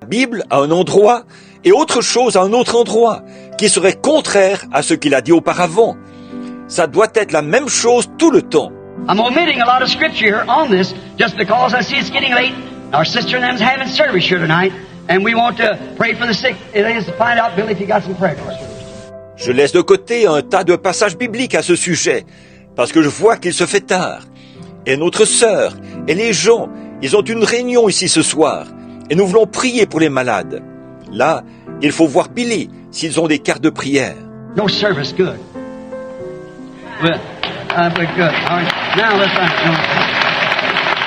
La Bible à un endroit et autre chose à un autre endroit, qui serait contraire à ce qu'il a dit auparavant. Ça doit être la même chose tout le temps. I'm omitting a lot of scripture here on this just because I see it's getting late. Our sister and them's having service here tonight, and we want to pray for the sick. It is to find out, Billy, if you got some prayer cards. Je laisse de côté un tas de passages bibliques à ce sujet, parce que je vois qu'il se fait tard. Et notre sœur et les gens, ils ont une réunion ici ce soir, et nous voulons prier pour les malades. Là, il faut voir Billy s'ils ont des cartes de prière. No service, good. Well, but good. All right. Now let's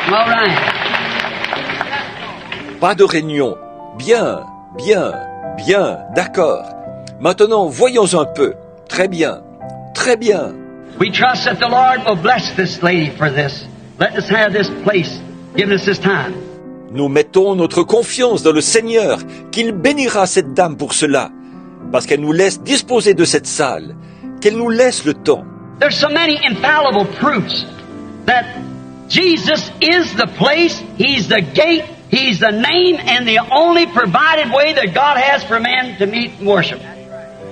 all right. Pas de réunion. Bien, d'accord. Maintenant, voyons un peu. Très bien. We trust that the Lord will bless this lady for this. Let us have this place, giving us this time. Nous mettons notre confiance dans le Seigneur, qu'il bénira cette dame pour cela, parce qu'elle nous laisse disposer de cette salle, qu'elle nous laisse le temps. There's so many infallible proofs that Jesus is the place, He's the gate, He's the name, and the only provided way that God has for man to meet and worship.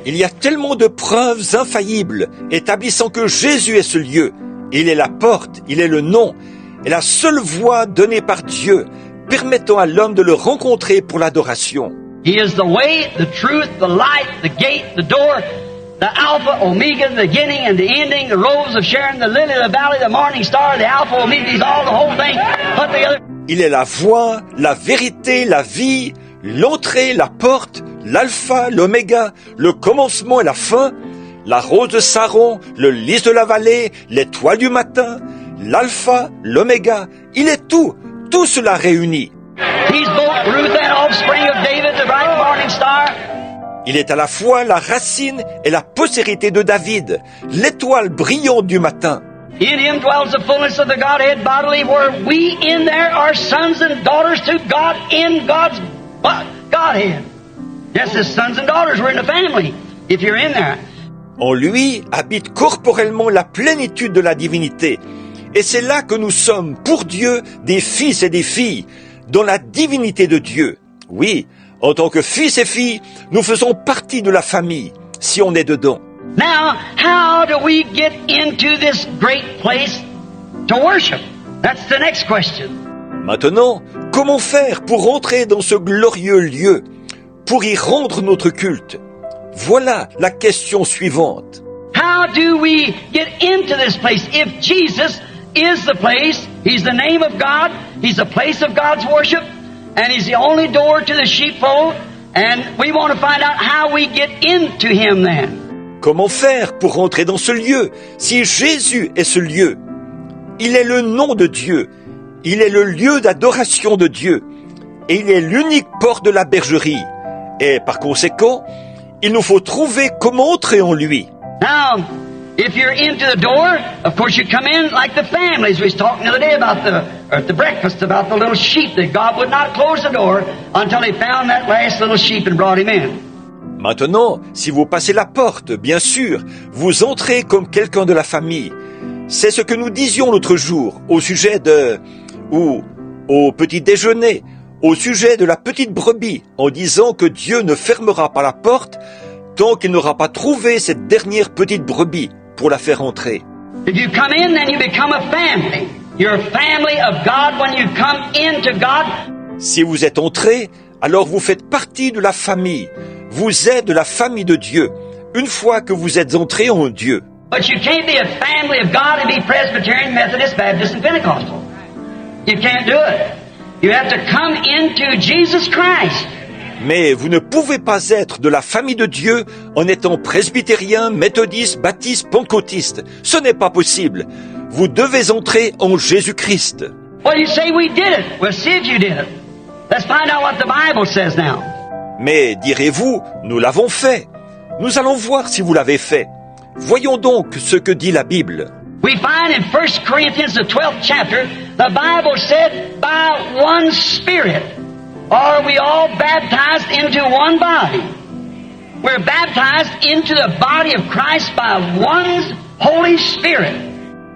Il y a tellement de preuves infaillibles établissant que Jésus est ce lieu. Il est la porte, il est le nom, et la seule voie donnée par Dieu, permettant à l'homme de le rencontrer pour l'adoration. He is the way, the truth, the light, the gate, the door, the Alpha, Omega, the beginning and the ending, the rose of Sharon, the lily of the valley, the morning star, the Alpha, Omega, he's all the whole thing put together. Il est la voie, la vérité, la vie, l'entrée, la porte, l'alpha, l'oméga, le commencement et la fin, la rose de Saron, le lys de la vallée, l'étoile du matin, l'alpha, l'oméga, il est tout cela réuni. He's both Ruth and offspring of David, the bright morning star. Il est à la fois la racine et la postérité de David, l'étoile brillante du matin. In him dwells the fullness of the Godhead bodily, where we in there are sons and daughters to God in God's Godhead. Yes, as sons and daughters, we're in the family, if you're in there. En lui habite corporellement la plénitude de la divinité. Et c'est là que nous sommes, pour Dieu, des fils et des filles, dans la divinité de Dieu. Oui, en tant que fils et filles, nous faisons partie de la famille, si on est dedans. Now, how do we get into this great place to worship? That's the next question. Maintenant, comment faire pour entrer dans ce glorieux lieu, pour y rendre notre culte? Voilà la question suivante. How do we get into this place? If Jesus is the place, He's the name of God, He's the place of God's worship, and He's the only door to the sheepfold, and we want to find out how we get into Him then. Comment faire pour entrer dans ce lieu, si Jésus est ce lieu? Il est le nom de Dieu, il est le lieu d'adoration de Dieu, et il est l'unique porte de la bergerie. Et par conséquent, il nous faut trouver comment entrer en lui. Now, if you're into the door, of course you come in like the families. We was talking the other day about at the breakfast about the little sheep, that God would not close the door until He found that last little sheep and brought him in. Maintenant, si vous passez la porte, bien sûr, vous entrez comme quelqu'un de la famille. C'est ce que nous disions l'autre jour au sujet au petit déjeuner, au sujet de la petite brebis, en disant que Dieu ne fermera pas la porte tant qu'il n'aura pas trouvé cette dernière petite brebis pour la faire entrer. If you come in, then you become a family. You're a family of God when you come into God. Si vous êtes entré, alors vous faites partie de la famille. Vous êtes de la famille de Dieu, une fois que vous êtes entré en Dieu. But you can't be a family of God and be Presbyterian, Methodist, Baptist, and Pentecostal. You can't do it. You have to come into Jesus Christ. Mais vous ne pouvez pas être de la famille de Dieu en étant presbytérien, méthodiste, baptiste, pentecôtiste. Ce n'est pas possible. Vous devez entrer en Jésus-Christ. Well, you say we did it. Well, see if you did it. Let's find out what the Bible says now. Mais direz-vous, nous l'avons fait. Nous allons voir si vous l'avez fait. Voyons donc ce que dit la Bible. We find in 1 Corinthians, the 12th chapter, the Bible said, by one Spirit are we all baptized into one body. We're baptized into the body of Christ by one Holy Spirit.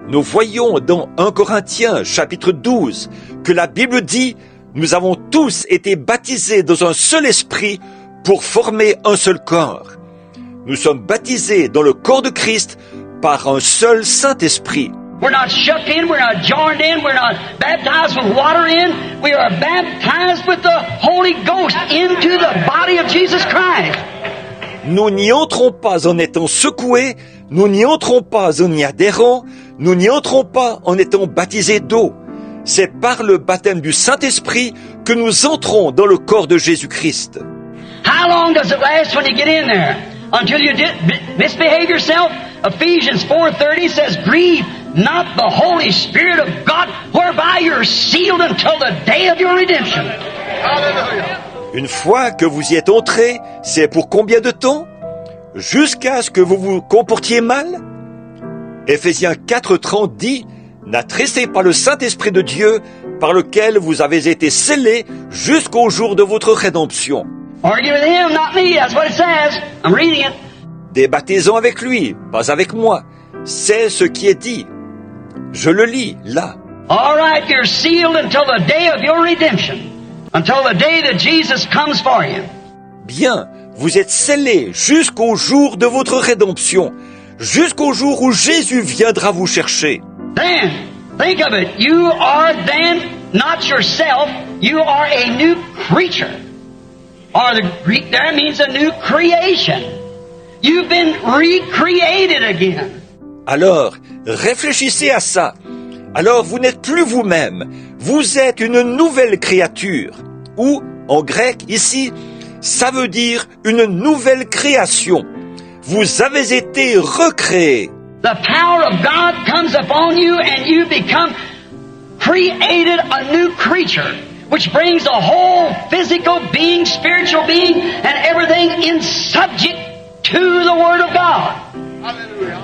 Nous voyons dans 1 Corinthiens chapitre 12 que la Bible dit « nous avons tous été baptisés dans un seul esprit pour former un seul corps. Nous sommes baptisés dans le corps de Christ par un seul Saint-Esprit. We're not shook in, we're not joined in, we're not baptized with water in. We are baptized with the Holy Ghost into the body of Jesus Christ. Nous n'y entrons pas en étant secoués, nous n'y entrons pas en y adhérant, nous n'y entrons pas en étant baptisés d'eau. C'est par le baptême du Saint-Esprit que nous entrons dans le corps de Jésus-Christ. How long does it last when you get in there? Until you misbehave yourself? Ephesians 4:30 says, grieve not the Holy Spirit of God, whereby you're sealed until the day of your redemption. Hallelujah. Une fois que vous y êtes entrés, c'est pour combien de temps? Jusqu'à ce que vous vous comportiez mal? Éphésiens 4:30 dit, n'attristez pas le Saint-Esprit de Dieu, par lequel vous avez été scellés jusqu'au jour de votre rédemption. Argue with him, not me. That's what it says. I'm reading it. Débattez-en avec lui, pas avec moi. C'est ce qui est dit. Je le lis, là. All right, you're sealed until the day of your redemption. Until the day that Jesus comes for you. Bien, vous êtes scellés jusqu'au jour de votre rédemption, jusqu'au jour où Jésus viendra vous chercher. Then, think of it. You are then not yourself. You are a new creature. Or the Greek there means a new creation. You've been recreated again. Alors, réfléchissez à ça. Alors, vous n'êtes plus vous-même. Vous êtes une nouvelle créature. Ou, en grec, ici, ça veut dire une nouvelle création. Vous avez été recréés. The power of God comes upon you and you become created a new creature, which brings a whole physical being, spiritual being, and everything in subject to the Word of God. Hallelujah.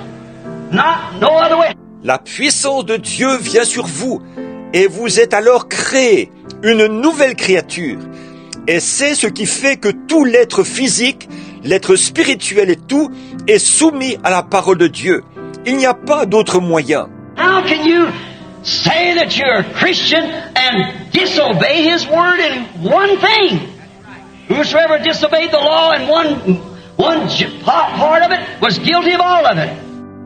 Not no other way. La puissance de Dieu vient sur vous et vous êtes alors créés, une nouvelle créature. Et c'est ce qui fait que tout l'être physique, l'être spirituel et tout est soumis à la parole de Dieu. Il n'y a pas d'autre moyen. How can you say that you're a Christian and disobey His Word in one thing? Whosoever disobeyed the law in one part of it was guilty of all of it.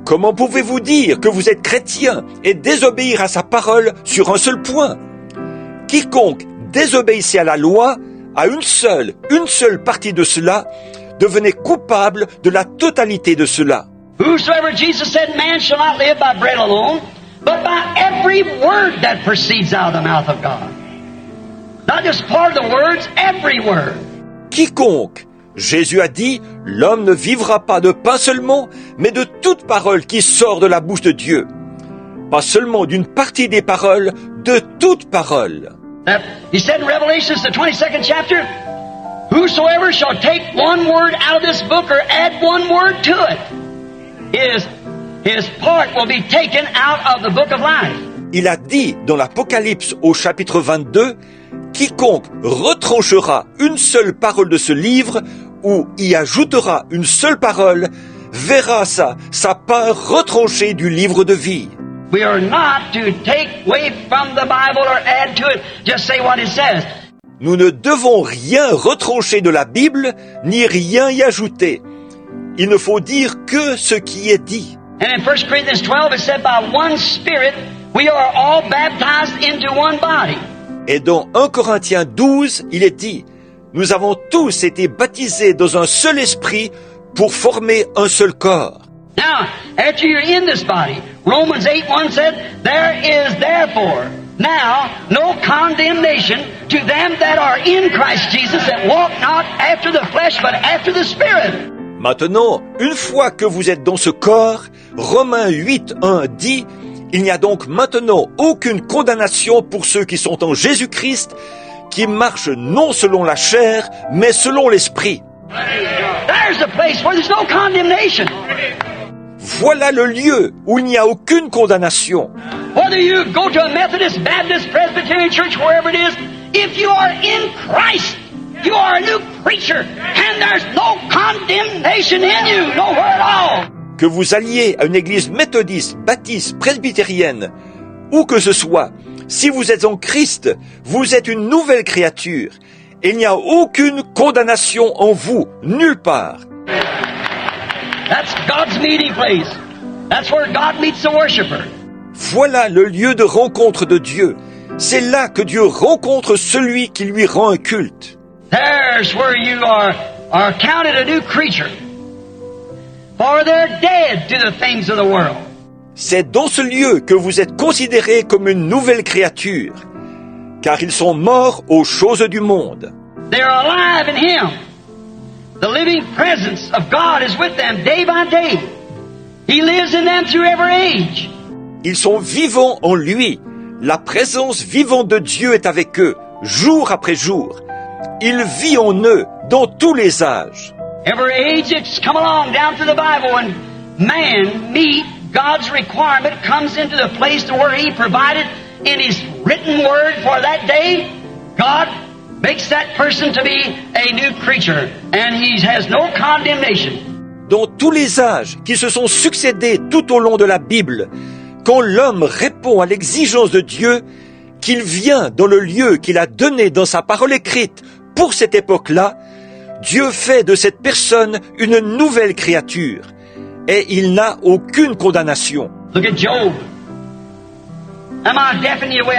Comment pouvez-vous dire que vous êtes chrétien et désobéir à sa parole sur un seul point? Quiconque désobéissait à la loi, à une seule partie de cela, devenait coupable de la totalité de cela. Whosoever, Jesus said, man shall not live by bread alone, but by every word that proceeds out of the mouth of God. Not just part of the words, every word. Quiconque, Jésus a dit, l'homme ne vivra pas de pain seulement, mais de toute parole qui sort de la bouche de Dieu. Pas seulement d'une partie des paroles, de toute parole. He said in Revelation, the 22nd chapter, whosoever shall take one word out of this book or add one word to it, his part will be taken out of the book of life. Il a dit dans l'Apocalypse au chapitre 22, quiconque retranchera une seule parole de ce livre ou y ajoutera une seule parole, verra sa part retranchée du livre de vie. We are not to take away from the Bible or add to it, just say what it says. Nous ne devons rien retrancher de la Bible, ni rien y ajouter. Il ne faut dire que ce qui est dit. And in 1 Corinthians 12 it said, by one Spirit we are all baptized into one body. Et dans 1 Corinthiens 12, il est dit, nous avons tous été baptisés dans un seul esprit pour former un seul corps. Now, after you're in this body, Romans 8:1 said, there is therefore now no condemnation to them that are in Christ Jesus, that walk not after the flesh, but after the Spirit. Maintenant, une fois que vous êtes dans ce corps, Romains 8:1 dit, il n'y a donc maintenant aucune condamnation pour ceux qui sont en Jésus-Christ, qui marchent non selon la chair, mais selon l'esprit. There's the place where there's no condemnation. Voilà le lieu où il n'y a aucune condamnation. Whether you go to a Methodist, Baptist, Presbyterian church, wherever it is, if you are in Christ, you are a new creature, and there's no condemnation in you, nowhere at all. Que vous alliez à une église méthodiste, baptiste, presbytérienne, où que ce soit, si vous êtes en Christ, vous êtes une nouvelle créature. Il n'y a aucune condamnation en vous, nulle part. That's God's meeting place. That's where God meets the worshiper. Voilà le lieu de rencontre de Dieu. C'est là que Dieu rencontre celui qui lui rend un culte. There's where you are counted a new creature. For they're dead to the things of the world. C'est dans ce lieu que vous êtes considérés comme une nouvelle créature, car ils sont morts aux choses du monde. They're alive in Him. The living presence of God is with them day by day. He lives in them through every age. Ils sont vivants en lui. La présence vivante de Dieu est avec eux, jour après jour. Il vit en eux, dans tous les âges. Every age it's come along down through the Bible when man meet God's requirement comes into the place to where He provided in His written word for that day. God makes that person to be a new creature and He has no condemnation. Dans tous les âges qui se sont succédés tout au long de la Bible, quand l'homme répond à l'exigence de Dieu, qu'il vient dans le lieu qu'il a donné dans sa parole écrite pour cette époque-là, Dieu fait de cette personne une nouvelle créature et il n'a aucune condamnation. Look at Job. Am I deafening you away?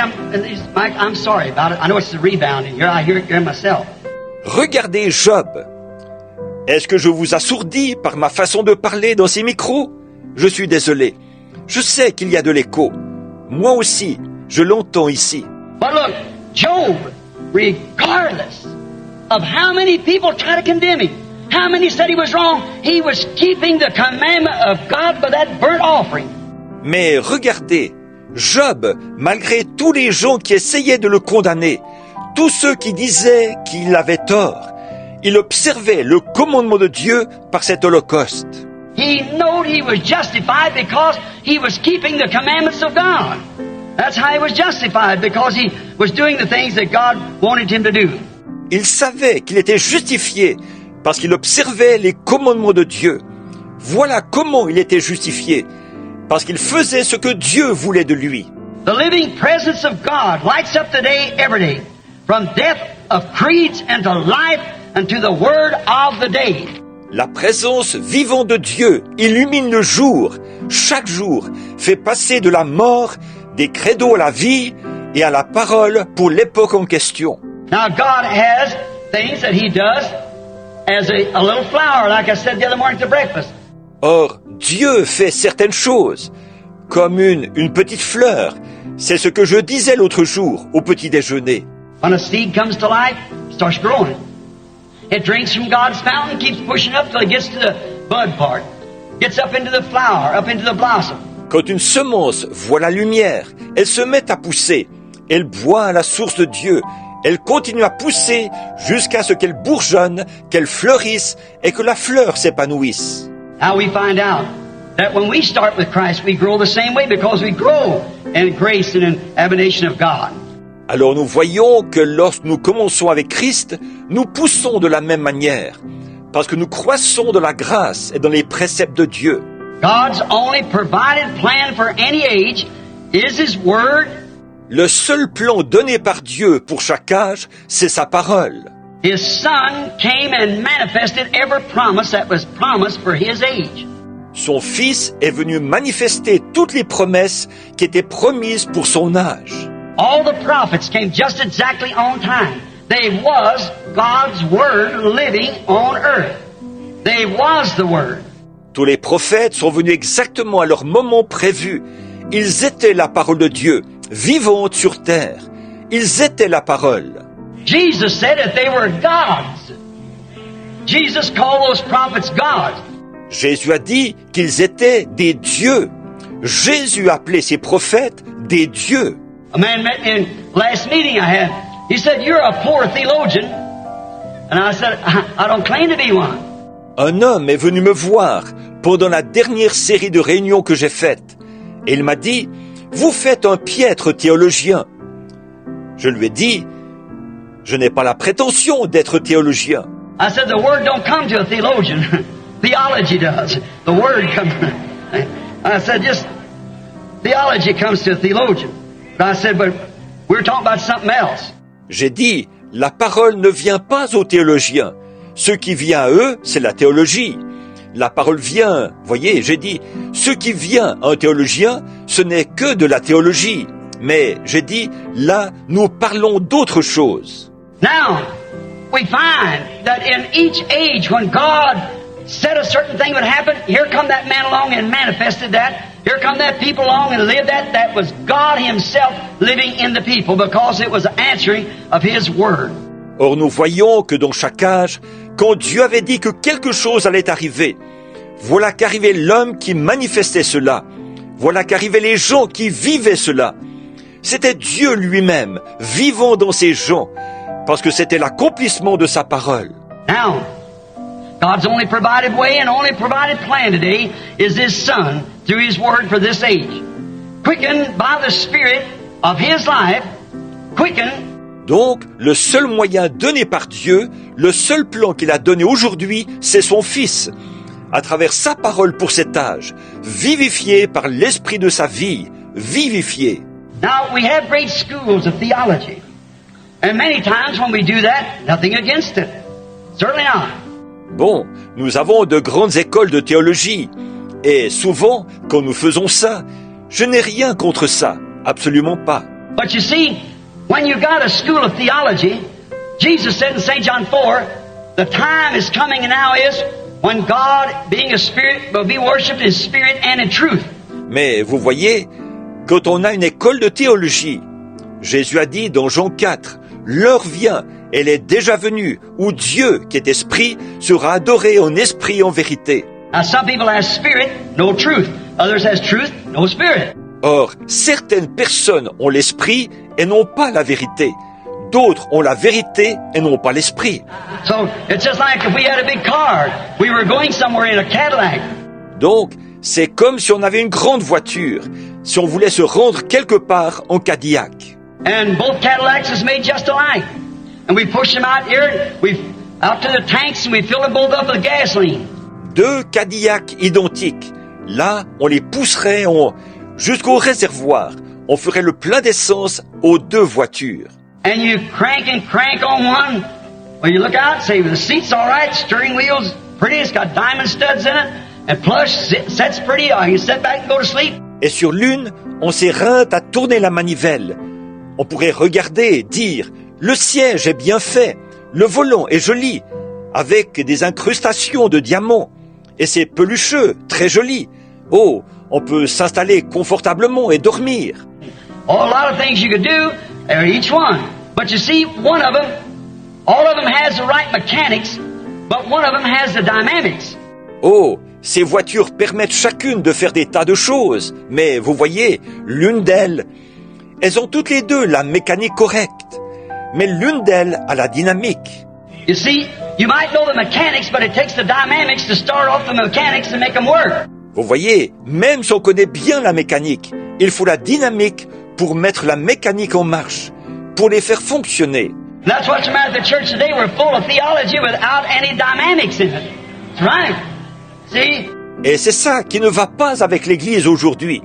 Mike, I'm sorry about it. I know it's the rebound in here. I hear it myself. Regardez Job. Est-ce que je vous assourdis par ma façon de parler dans ces micros? Je suis désolé. Je sais qu'il y a de l'écho. Moi aussi, je l'entends ici. But look, Job, regardless of how many people try to condemn him, how many said he was wrong, he was keeping the commandment of God by that burnt offering. Mais regardez, Job, malgré tous les gens qui essayaient de le condamner, tous ceux qui disaient qu'il avait tort, il observait le commandement de Dieu par cet holocauste. He knew he was justified because he was keeping the commandments of God. That's how he was justified, because he was doing the things that God wanted him to do. Il savait qu'il était justifié parce qu'il observait les commandements de Dieu. Voilà comment il était justifié, parce qu'il faisait ce que Dieu voulait de lui. The living presence of God lights up the day every day, from death of creeds and to life and to the word of the day. La présence vivante de Dieu illumine le jour, chaque jour, fait passer de la mort, des credos à la vie et à la parole pour l'époque en question. Now God has things that He does as a little flower, like I said the other morning to breakfast. Or, Dieu fait certaines choses, comme une petite fleur. C'est ce que je disais l'autre jour au petit déjeuner. When a seed comes to life, it starts growing. It drinks from God's fountain, keeps pushing up till it gets to the bud part, gets up into the flower, up into the blossom. Quand une semence voit la lumière, elle se met à pousser. Elle boit à la source de Dieu. Elle continue à pousser jusqu'à ce qu'elle bourgeonne, qu'elle fleurisse et que la fleur s'épanouisse. Now we find out that when we start with Christ, we grow the same way because we grow in grace and in admonition of God. Alors nous voyons que lorsque nous commençons avec Christ, nous poussons de la même manière, parce que nous croissons dans la grâce et dans les préceptes de Dieu. God's only provided plan for any age is His Word. Le seul plan donné par Dieu pour chaque âge, c'est sa parole. His Son came and manifested every promise that was promised for His age. Son Fils est venu manifester toutes les promesses qui étaient promises pour son âge. All the prophets came just exactly on time. They was God's Word living on earth. They was the Word. Tous les prophètes sont venus exactement à leur moment prévu. Ils étaient la parole de Dieu, vivante sur terre. Ils étaient la parole. Jesus said that they were gods. Jesus called those prophets gods. Jésus a dit qu'ils étaient des dieux. Jésus appelait ces prophètes des dieux. A man met me in last meeting I had. He said, "You're a poor theologian." And I said, I don't claim to be one. Un homme est venu me voir pendant la dernière série de réunions que j'ai faites. Et il m'a dit, « Vous faites un piètre théologien. » Je lui ai dit, « Je n'ai pas la prétention d'être théologien. » I said, "The word don't come to a theologian. Theology does. The word comes." I said, "Just theology comes to a theologian." But I said, "But We're talking about something else. J'ai dit, la parole ne vient pas aux théologiens. Ce qui vient à eux, c'est la théologie. La parole vient, voyez, j'ai dit, ce qui vient à un théologien, ce n'est que de la théologie. Mais j'ai dit, là, nous parlons d'autre chose. Now, we find that in each age when God said a certain thing would happen, here come that man along and manifested that. Here come that people along and lived that. That was God Himself living in the people because it was an answering of His word. Or nous voyons que dans chaque âge, quand Dieu avait dit que quelque chose allait arriver, voilà qu'arrivait l'homme qui manifestait cela. Voilà qu'arrivaient les gens qui vivaient cela. C'était Dieu lui-même, vivant dans ces gens, parce que c'était l'accomplissement de sa parole. Now, God's only provided way and only provided plan today is His Son through His Word for this age. Quickened by the Spirit of His life, quickened. Donc, le seul moyen donné par Dieu, le seul plan qu'il a donné aujourd'hui, c'est son Fils, à travers sa parole pour cet âge, vivifié par l'esprit de sa vie, vivifié. Now, we have great schools of theology. And many times when we do that, nothing against it. Certainly not. Bon, nous avons de grandes écoles de théologie, et souvent, quand nous faisons ça, je n'ai rien contre ça, absolument pas. But you see, when you got a school of theology, Jesus said in St. John 4, the time is coming and now is when God, being a spirit, will be worshipped in spirit and in truth. Mais vous voyez, quand on a une école de théologie, Jésus a dit dans Jean 4, l'heure vient, elle est déjà venue, où Dieu, qui est esprit, sera adoré en esprit et en vérité. Now some people have spirit, no truth. Others has truth, no spirit. Or, certaines personnes ont l'esprit et n'ont pas la vérité. D'autres ont la vérité et n'ont pas l'esprit. So it's just like if we had a big car, we were going somewhere in a Cadillac. Donc, c'est comme si on avait une grande voiture, si on voulait se rendre quelque part en Cadillac. And both Cadillacs is made just alike. And we push them out here, we out to the tanks and we fill them both up with gasoline. Deux Cadillacs identiques. Là, on les pousserait jusqu'au réservoir. On ferait le plein d'essence aux deux voitures. And you crank on one. Well, you look out and say, the seat's all right, steering wheel's pretty, it's got diamond studs in it, and plush, sets pretty, you sit back and go to sleep. Et sur l'une, on s'éreinte à tourner la manivelle. On pourrait regarder et dire, le siège est bien fait, le volant est joli, avec des incrustations de diamants, et c'est pelucheux, très joli. Oh, on peut s'installer confortablement et dormir. Oh, a lot of things you could do, each one. But you see, one of them, all of them has the right mechanics, but one of them has the dynamics. Oh, ces voitures permettent chacune de faire des tas de choses, mais vous voyez, l'une d'elles, elles ont toutes les deux la mécanique correcte, mais l'une d'elles a la dynamique. You see, you might know the mechanics, but it takes the dynamics to start off the mechanics and make them work. Vous voyez, même si on connaît bien la mécanique, il faut la dynamique pour mettre la mécanique en marche, pour les faire fonctionner. And that's what's the matter with the church today. We're full of theology without any dynamics in it. That's right. See? Et c'est ça qui ne va pas avec l'Église aujourd'hui.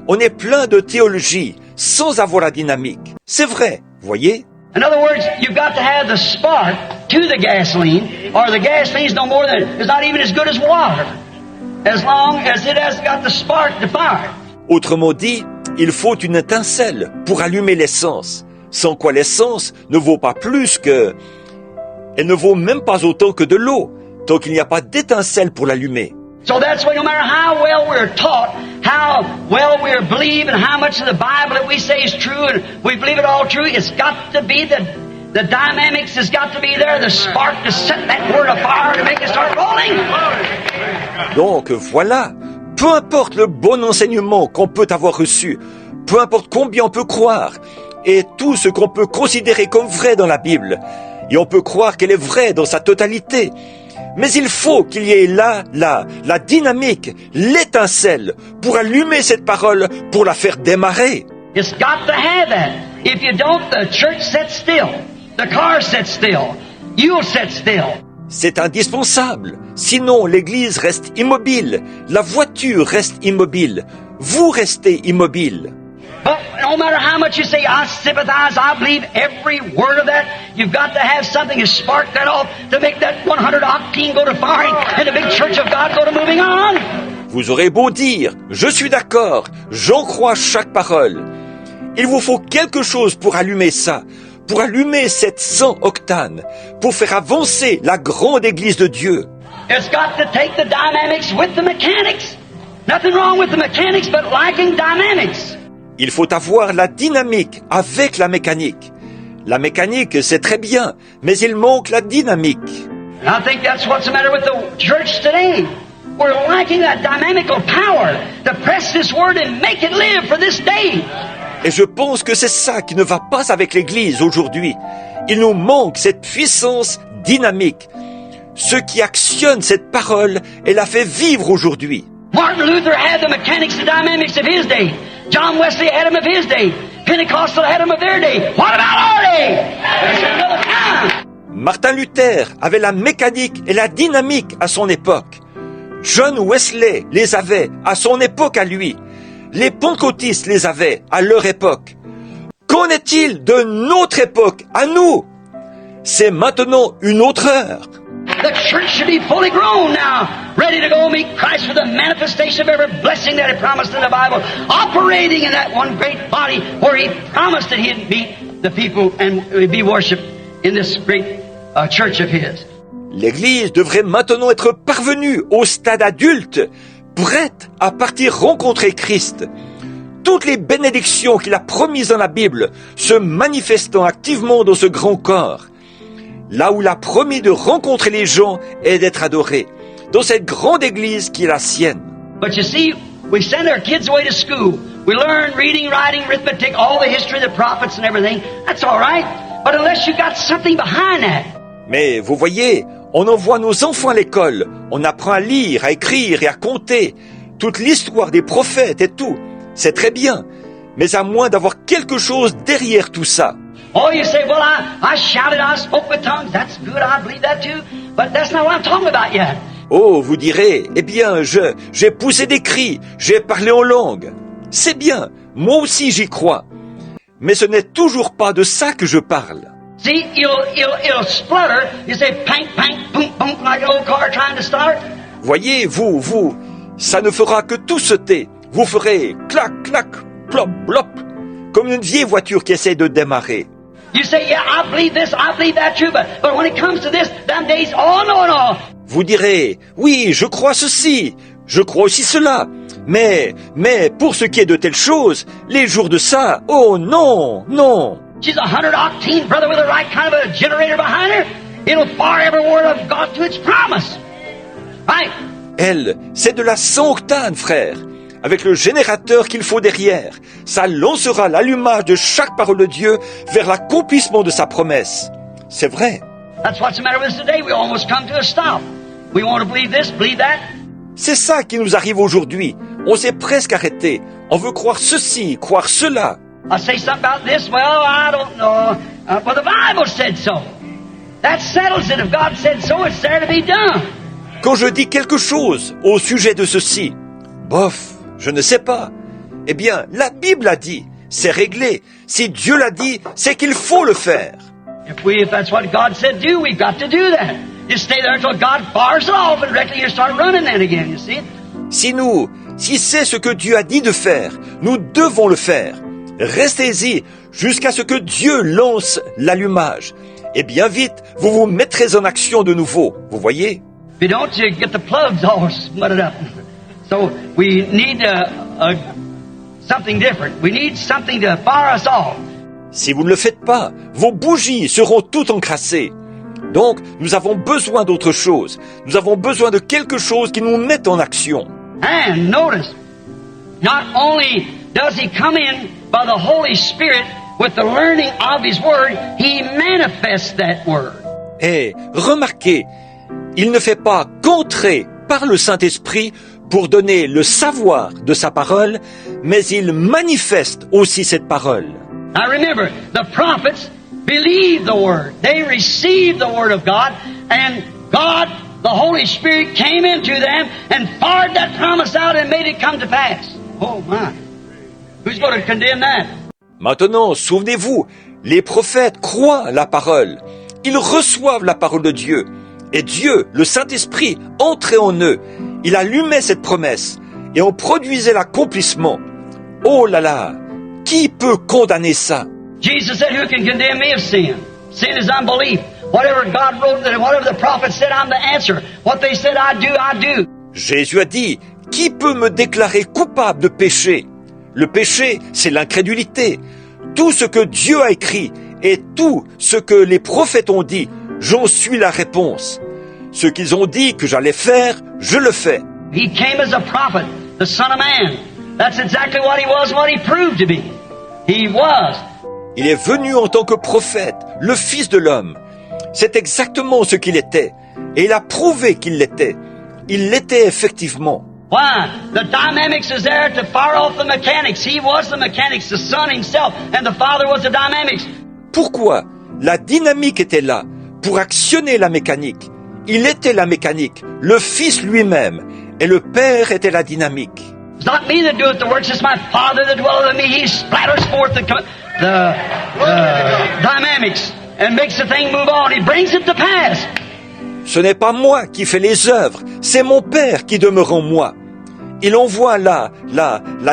On est plein de théologie, sans avoir la dynamique. C'est vrai, voyez? In other words, you've got to have the spark to the gasoline, or the gasoline's no more than, it's not even as good as water, as long as it has got the spark to fire. Autrement dit, il faut une étincelle pour allumer l'essence, sans quoi l'essence ne vaut pas plus que... Elle ne vaut même pas autant que de l'eau, tant qu'il n'y a pas d'étincelle pour l'allumer. So that's why no matter how well we're taught, how well we're believed, and how much of the Bible that we say is true, and we believe it all true, it's got to be the dynamics has got to be there, the spark to set that word afire to make it start rolling. Donc voilà, peu importe le bon enseignement qu'on peut avoir reçu, peu importe combien on peut croire, et tout ce qu'on peut considérer comme vrai dans la Bible, et on peut croire qu'elle est vraie dans sa totalité, mais il faut qu'il y ait là, la dynamique, l'étincelle, pour allumer cette parole, pour la faire démarrer. It's got to have that. If you don't, the church sits still. The car sits still. You'll sit still. C'est indispensable. Sinon, l'Église reste immobile. La voiture reste immobile. Vous restez immobile. But in no matter how much you say, I sympathize, I believe every word of that, you've got to have something to spark that off to make that 100 octane go to firing and the big church of God go to moving on. Vous aurez beau dire, je suis d'accord, j'en crois chaque parole. Il vous faut quelque chose pour allumer ça, pour allumer cette 100 octanes, pour faire avancer la grande église de Dieu. It's got to take the dynamics with the mechanics. Nothing wrong with the mechanics, but lacking dynamics. Il faut avoir la dynamique avec la mécanique. La mécanique, c'est très bien, mais il manque la dynamique. And I think that's what's the matter with the church today. We're lacking that dynamical power to press this word and make it live for this day. Et je pense que c'est ça qui ne va pas avec l'Église aujourd'hui. Il nous manque cette puissance dynamique. Ce qui actionne cette parole et la fait vivre aujourd'hui. Martin Luther had the mechanics and dynamics of his day. John Wesley had them of his day. Pentecostal had them of their day. What about our day? It's another time. Martin Luther avait la mécanique et la dynamique à son époque. John Wesley les avait à son époque à lui. Les pentecôtistes les avaient à leur époque. Qu'en est-il de notre époque, à nous? C'est maintenant une autre heure. The church should be fully grown now, ready to go meet Christ for the manifestation of every blessing that He promised in the Bible, operating in that one great body where He promised that He'd meet the people and be worshipped in this great church of His. L'Église devrait maintenant être parvenue au stade adulte, prête à partir rencontrer Christ. Toutes les bénédictions qu'il a promises dans la Bible se manifestant activement dans ce grand corps. Là où il a promis de rencontrer les gens et d'être adoré, dans cette grande église qui est la sienne. But you see, we send our kids away to school. We learn reading, writing, arithmetic, all the history of the prophets and everything. That's all right. But unless you got something behind that. Mais vous voyez, on envoie nos enfants à l'école, on apprend à lire, à écrire et à compter, toute l'histoire des prophètes et tout. C'est très bien, mais à moins d'avoir quelque chose derrière tout ça. Oh, you say, well, I shouted, I spoke with tongues. That's good, I believe that too. But that's not what I'm talking about yet. Oh, vous direz, eh bien, j'ai poussé des cris, j'ai parlé en langue. C'est bien, moi aussi j'y crois. Mais ce n'est toujours pas de ça que je parle. See, it'll splutter. You say, pank, pank, boom, boom, like an old car trying to start. Voyez, vous, ça ne fera que tout sauter. Vous ferez clac, clac, plop, blop, comme une vieille voiture qui essaie de démarrer. You say, yeah, I believe this, I believe that too, but when it comes to this, them days, oh no. Vous direz, oui, je crois ceci, je crois aussi cela, mais pour ce qui est de telles choses, les jours de ça, oh non. She's 100 octane, brother, with the right kind of a generator behind her. It'll fire every word of God to its promise. Right? Elle, c'est de la 100 octanes, frère. Avec le générateur qu'il faut derrière, ça lancera l'allumage de chaque parole de Dieu vers l'accomplissement de sa promesse. C'est vrai. That's what's the matter with us today. We almost come to a stop. We want to believe this, believe that. C'est ça qui nous arrive aujourd'hui. On s'est presque arrêté. On veut croire ceci, croire cela. I say something about this, well, I don't know. Well, the Bible said so. That settles it. If God said so, it's there to be done. Quand je dis quelque chose au sujet de ceci, bof, je ne sais pas. Eh bien, la Bible a dit, c'est réglé. Si Dieu l'a dit, c'est qu'il faut le faire. If that's what God said do, we've got to do that. You stay there until God fires it off and directly you start running then again, you see? Si c'est ce que Dieu a dit de faire, nous devons le faire. Restez-y jusqu'à ce que Dieu lance l'allumage. Et bien vite, vous vous mettrez en action de nouveau. Vous voyez? If you don't, you get the plugs all smutted up. So we need something different. We need something to fire us off. Si vous ne le faites pas, vos bougies seront toutes encrassées. Donc, nous avons besoin d'autre chose. Nous avons besoin de quelque chose qui nous mette en action. And notice, not only does He come in by the Holy Spirit with the learning of His Word, He manifests that Word. Et remarquez, il ne fait pas qu'entrer par le Saint-Esprit pour donner le savoir de sa parole, mais il manifeste aussi cette parole. Now remember, the prophets believed the Word. They received the Word of God, and God, the Holy Spirit, came into them and fired that promise out and made it come to pass. Oh my. Who's going to condemn that? Maintenant, souvenez-vous, les prophètes croient la parole. Ils reçoivent la parole de Dieu. Et Dieu, le Saint-Esprit, entrait en eux. Il allumait cette promesse et en produisait l'accomplissement. Oh là là, qui peut condamner ça? Jesus said, who can condemn me of sin? Sin is unbelief. Whatever God wrote, whatever the prophet said, I'm the answer. What they said, I do. Jésus a dit, qui peut me déclarer coupable de péché? Le péché, c'est l'incrédulité. Tout ce que Dieu a écrit et tout ce que les prophètes ont dit, j'en suis la réponse. Ce qu'ils ont dit que j'allais faire, je le fais. He came as a prophet, the Son of Man. That's exactly what he was, what he proved to be. He was. Il est venu en tant que prophète, le Fils de l'homme. C'est exactement ce qu'il était. Et il a prouvé qu'il l'était. Il l'était effectivement. Why? The dynamics is there to fire off the mechanics. He was the mechanics, the Son himself, and the Father was the dynamics. Pourquoi? La dynamique était là, pour actionner la mécanique. Il était la mécanique, le Fils lui-même, et le Père était la dynamique. It's not me that doeth the works, it's my Father that dwelleth in me. He splatters forth the dynamics and makes the thing move on. He brings it to pass. Ce n'est pas moi qui fais les œuvres, c'est mon Père qui demeure en moi. Il envoie la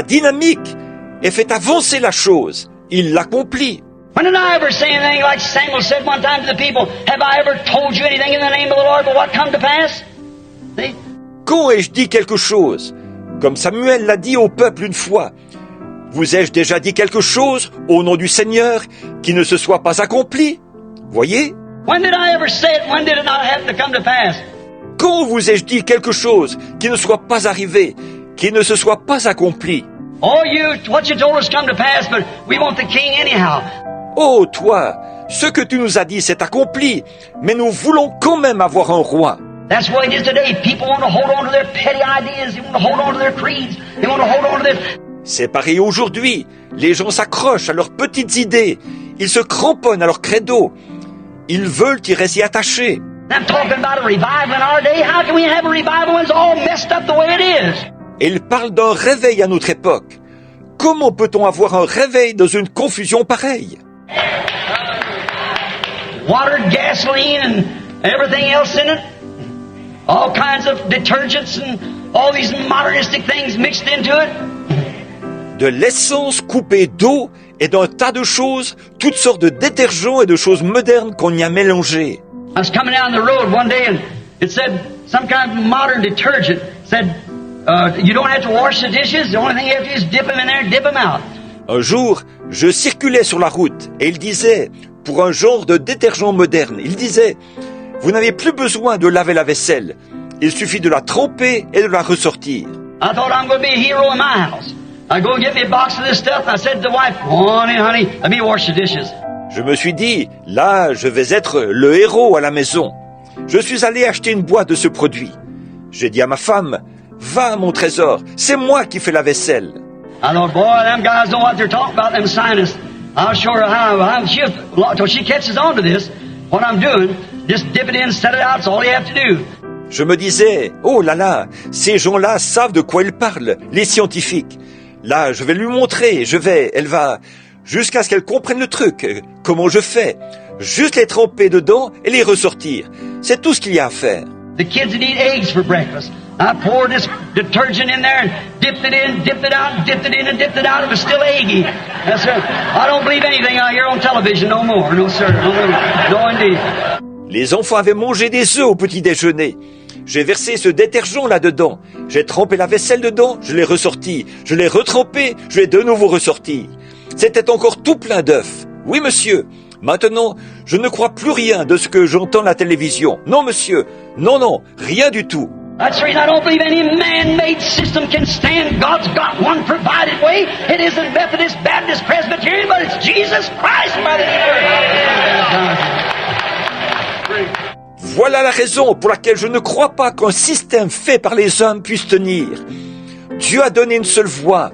dynamique et fait avancer la chose. Il l'accomplit. When did I ever say anything like Samuel said one time to the people? Have I ever told you anything in the name of the Lord but what come to pass? See? Quand ai-je dit quelque chose? Comme Samuel l'a dit au peuple une fois. Vous ai-je déjà dit quelque chose au nom du Seigneur qui ne se soit pas accompli? Voyez? When did I ever say it? When did it not have to come to pass? Quand vous ai-je dit quelque chose qui ne soit pas arrivé, qui ne se soit pas accompli? Oh, what you told us come to pass, but we want the king anyhow. Oh, toi, ce que tu nous as dit s'est accompli, mais nous voulons quand même avoir un roi. That's what it is today. People want to hold on to their petty ideas. They want to hold on to their creeds. They want to hold on to their... C'est pareil aujourd'hui. Les gens s'accrochent à leurs petites idées. Ils se cramponnent à leur credo. Ils veulent y rester attachés. I'm talking about a revival in our day. How can we have a revival when it's all messed up the way it is? Et ils parlent d'un réveil à notre époque. Comment peut-on avoir un réveil dans une confusion pareille? Water, gasoline, and everything else in it. All kinds of detergents and all these modernistic things mixed into it. De l'essence coupée d'eau et d'un tas de choses, toutes sortes de détergents et de choses modernes qu'on y a mélangées. I was coming down the road one day and it said some kind of modern detergent said you don't have to wash the dishes. The only thing you have to do is dip them in there and dip them out. Un jour, je circulais sur la route et il disait, pour un genre de détergent moderne, il disait, vous n'avez plus besoin de laver la vaisselle. Il suffit de la tremper et de la ressortir. I thought I'm going to be a hero in my house. I go and get me a box of this stuff and I said to the wife, honey, let me wash the dishes. Je me suis dit, là, je vais être le héros à la maison. Je suis allé acheter une boîte de ce produit. J'ai dit à ma femme, va mon trésor, c'est moi qui fais la vaisselle. I thought, boy, them guys know what they're talking about, them scientists. I'll show her how till she catches on to this, what I'm doing, just dip it in, set it out, it's all you have to do. Je me disais, oh là là, ces gens-là savent de quoi ils parlent, les scientifiques. Là, je vais lui montrer, elle va, jusqu'à ce qu'elle comprenne le truc, comment je fais. Juste les tremper dedans et les ressortir. C'est tout ce qu'il y a à faire. The kids would eat eggs for breakfast. I poured this detergent in there and dipped it in, dipped it out, dipped it in and dipped it out. It was still eggy. Yes, sir. I don't believe anything I hear on television no more. No, sir. No, indeed. Les enfants avaient mangé des œufs au petit déjeuner. J'ai versé ce détergent là-dedans. J'ai trempé la vaisselle dedans, je l'ai ressorti. Je l'ai retrempé, je l'ai de nouveau ressorti. C'était encore tout plein d'œufs. Oui, monsieur. Maintenant, je ne crois plus rien de ce que j'entends à la télévision. Non, monsieur. Non, rien du tout. That's the reason I don't believe any man-made system can stand. God's got one provided way. It isn't Methodist, Baptist, Presbyterian, but it's Jesus Christ, Mother. Voilà la raison pour laquelle je ne crois pas qu'un système fait par les hommes puisse tenir. Dieu a donné une seule voie.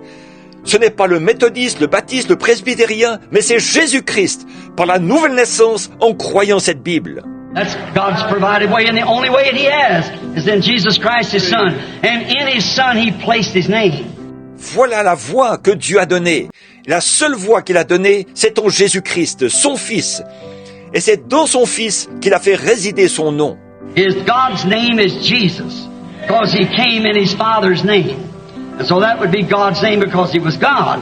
Ce n'est pas le méthodiste, le baptiste, le presbytérien, mais c'est Jésus-Christ, par la nouvelle naissance, en croyant cette Bible. That's God's provided way, and the only way that He has is in Jesus Christ, His Son. And in His Son, He placed His name. Voilà la voie que Dieu a donnée. La seule voix qu'il a donnée, c'est en Jésus-Christ, son Fils. Et c'est dans son Fils qu'il a fait résider son nom. God's name is Jesus, because he came in his Father's name. And so that would be God's name because he was God.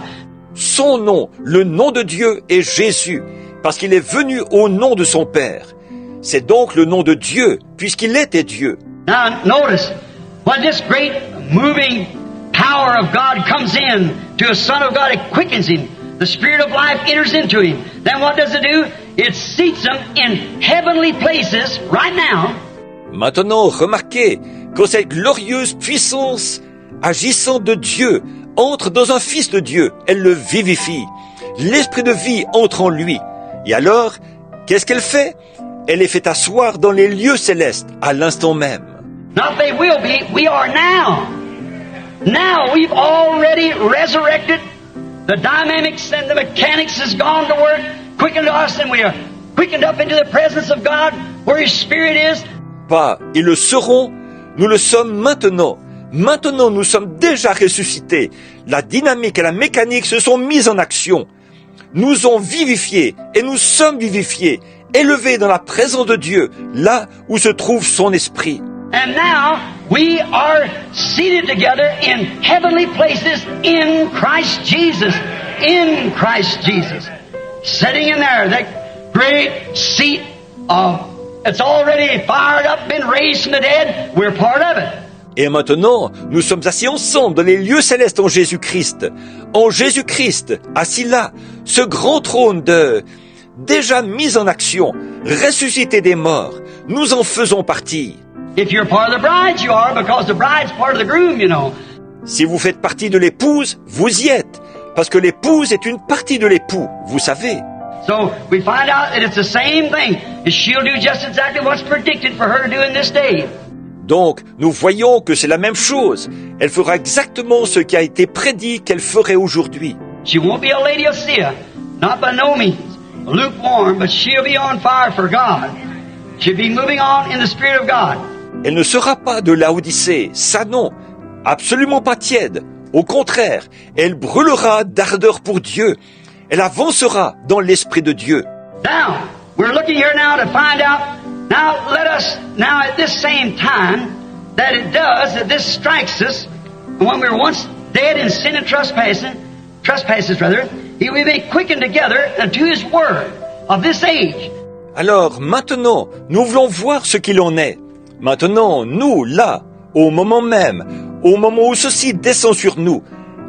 Son nom, le nom de Dieu, est Jésus, parce qu'il est venu au nom de son Père. C'est donc le nom de Dieu, puisqu'il était Dieu. Now notice, when this great moving power of God comes in to a Son of God, it quickens him. The Spirit of life enters into him. Then what does it do? It seats him in heavenly places right now. Maintenant, remarquez, quand cette glorieuse puissance agissant de Dieu entre dans un Fils de Dieu, elle le vivifie. L'esprit de vie entre en lui. Et alors, qu'est-ce qu'elle fait? Elle les fait asseoir dans les lieux célestes à l'instant même. Not they will be, we are now. Now we've already resurrected. The dynamics and the mechanics has gone to work, quickened us, and we are quickened up into the presence of God, where His Spirit is. Pas, ils le seront, nous le sommes maintenant. Maintenant, nous sommes déjà ressuscités. La dynamique et la mécanique se sont mises en action. Nous ont vivifiés et nous sommes vivifiés, élevés dans la présence de Dieu, là où se trouve son esprit. And now we are seated together in heavenly places in Christ Jesus. In Christ Jesus. Sitting in there, that great seat of, it's already fired up, been raised from the dead. We're part of it. Et maintenant, nous sommes assis ensemble dans les lieux célestes en Jésus-Christ. En Jésus-Christ, assis là, ce grand trône déjà mis en action, ressuscité des morts, nous en faisons partie. If you're part of the bride, you are, because the bride's part of the groom, you know. Si vous faites partie de l'épouse, vous y êtes, parce que l'épouse est une partie de l'époux, vous savez. So we find out that it's the same thing. She'll do just exactly what's predicted for her to do in this day. Donc, nous voyons que c'est la même chose. Elle fera exactement ce qui a été prédit qu'elle ferait aujourd'hui. She won't be a Laodicea, not by no means, lukewarm, but she'll be on fire for God. She'll be moving on in the Spirit of God. Elle ne sera pas de Laodicée, ça non, absolument pas tiède. Au contraire, elle brûlera d'ardeur pour Dieu. Elle avancera dans l'Esprit de Dieu. Now, we're looking here now to find out. Now, let us, now at this same time that it does, that this strikes us, when we were once dead in sin and trespasses rather, we've been quickened together unto His Word of this age. Alors, maintenant, nous voulons voir ce qu'il en est. Maintenant, nous, là, au moment même, au moment où ceci descend sur nous,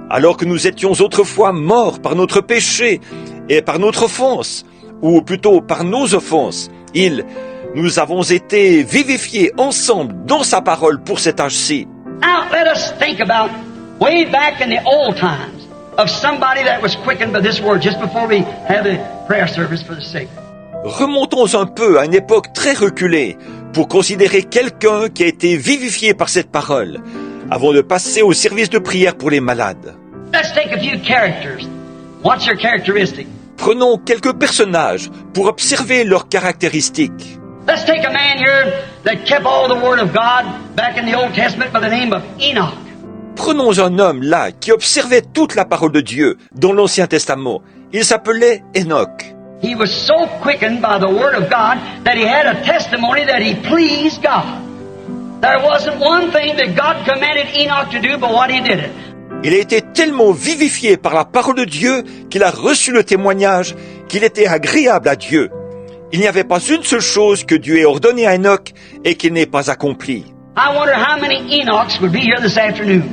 alors que nous étions autrefois morts par notre péché et par notre offense, ou plutôt par nos offenses, nous avons été vivifiés ensemble dans sa parole pour cet âge-ci. Now, let us think about way back in the old times of somebody that was quickened by this word just before we have the prayer service for the sick. Remontons un peu à une époque très reculée pour considérer quelqu'un qui a été vivifié par cette parole, avant de passer au service de prière pour les malades. Let's take a few characters. What's your characteristic? Prenons quelques personnages pour observer leurs caractéristiques. Let's take a man here that kept all the Word of God back in the Old Testament by the name of Enoch. Prenons un homme là qui observait toute la parole de Dieu dans l'Ancien Testament. Il s'appelait Enoch. He was so quickened by the Word of God that he had a testimony that he pleased God. There wasn't one thing that God commanded Enoch to do, but what he did it. Il a été tellement vivifié par la parole de Dieu qu'il a reçu le témoignage qu'il était agréable à Dieu. Il n'y avait pas une seule chose que Dieu ait ordonnée à Enoch et qu'il n'ait pas accomplie. I wonder how many Enochs would be here this afternoon.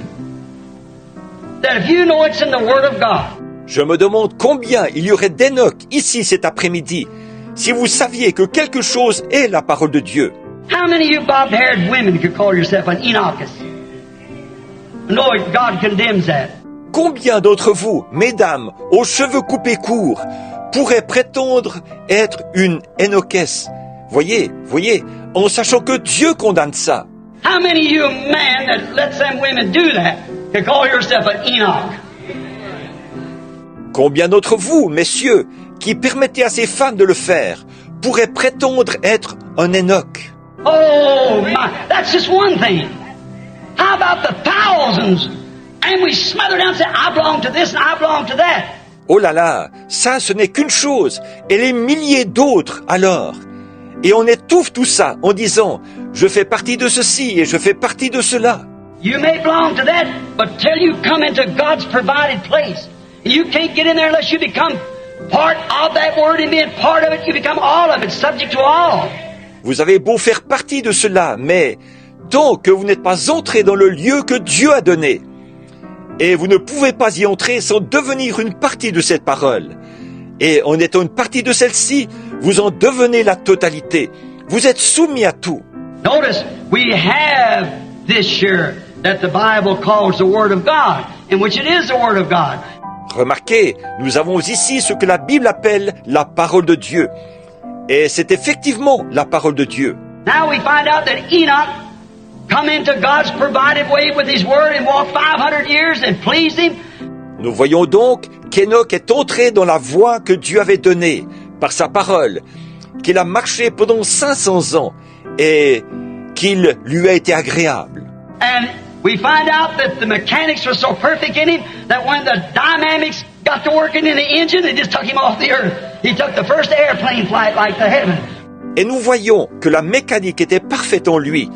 That if you know it's in the Word of God. Je me demande combien il y aurait d'Enoch ici cet après-midi si vous saviez que quelque chose est la parole de Dieu. How many of you bob-haired women could call yourself an Enochist? No, God condemns that. Combien d'entre vous, mesdames, aux cheveux coupés courts, pourraient prétendre être une Enochesse? Voyez, en sachant que Dieu condamne ça. How many of you men that lets them women do that could call yourself an Enoch? Combien d'entre vous, messieurs, qui permettez à ces femmes de le faire, pourraient prétendre être un Enoch? Oh my, that's just one thing. How about the thousands? And we smother down and say, I belong to this and I belong to that. Oh là là, ça ce n'est qu'une chose, et les milliers d'autres alors. Et on étouffe tout ça en disant, je fais partie de ceci et je fais partie de cela. You may belong to that, but till you come into God's provided place, you can't get in there unless you become part of that word, and being part of it, you become all of it, subject to all. Vous avez beau faire partie de cela, mais tant que vous n'êtes pas entré dans le lieu que Dieu a donné, et vous ne pouvez pas y entrer sans devenir une partie de cette parole, et en étant une partie de celle-ci, vous en devenez la totalité. Vous êtes soumis à tout. Notice, we have this sure that the Bible calls the Word of God, in which it is the Word of God. Remarquez, nous avons ici ce que la Bible appelle la parole de Dieu. Et c'est effectivement la parole de Dieu. Now we find out that Enoch come into God's provided way with his Word and walked 500 years and pleased Him. Nous voyons donc qu'Enoch est entré dans la voie que Dieu avait donnée par sa parole, qu'il a marché pendant 500 ans et qu'il lui a été agréable. And we find out that the mechanics were so perfect in him that when the dynamics got to working in the engine, it just took him off the earth. He took the first airplane flight like to heaven. Et nous voyons que la mécanique était parfaite en lui,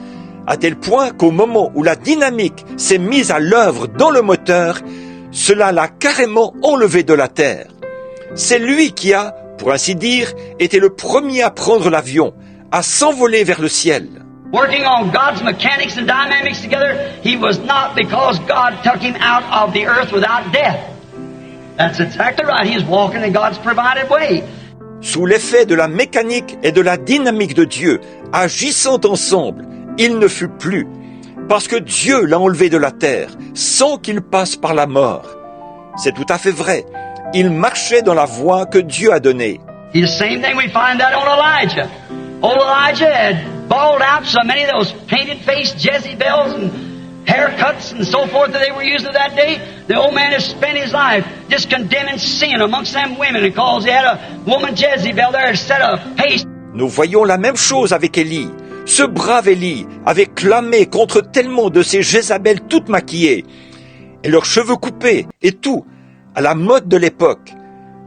à tel point qu'au moment où la dynamique s'est mise à l'œuvre dans le moteur, cela l'a carrément enlevé de la terre. C'est lui qui a, pour ainsi dire, été le premier à prendre l'avion, à s'envoler vers le ciel. Working on God's mechanics and dynamics together, he was not because God took him out of the earth without death. That's exactly right. He is walking in God's provided way. Sous l'effet de la mécanique et de la dynamique de Dieu, agissant ensemble, il ne fut plus, parce que Dieu l'a enlevé de la terre, sans qu'il passe par la mort. C'est tout à fait vrai. Il marchait dans la voie que Dieu a donnée. The same thing we find that on Elijah. Old Elijah had balled out so many of those painted-faced Jezebels and haircuts and so forth that they were using that day. The old man has spent his life just condemning sin amongst them women because he had a woman Jezebel there instead of paste. Nous voyons la même chose avec Élie. Ce brave Élie avait clamé contre tellement de ces Jézabels toutes maquillées, et leurs cheveux coupés, et tout, à la mode de l'époque.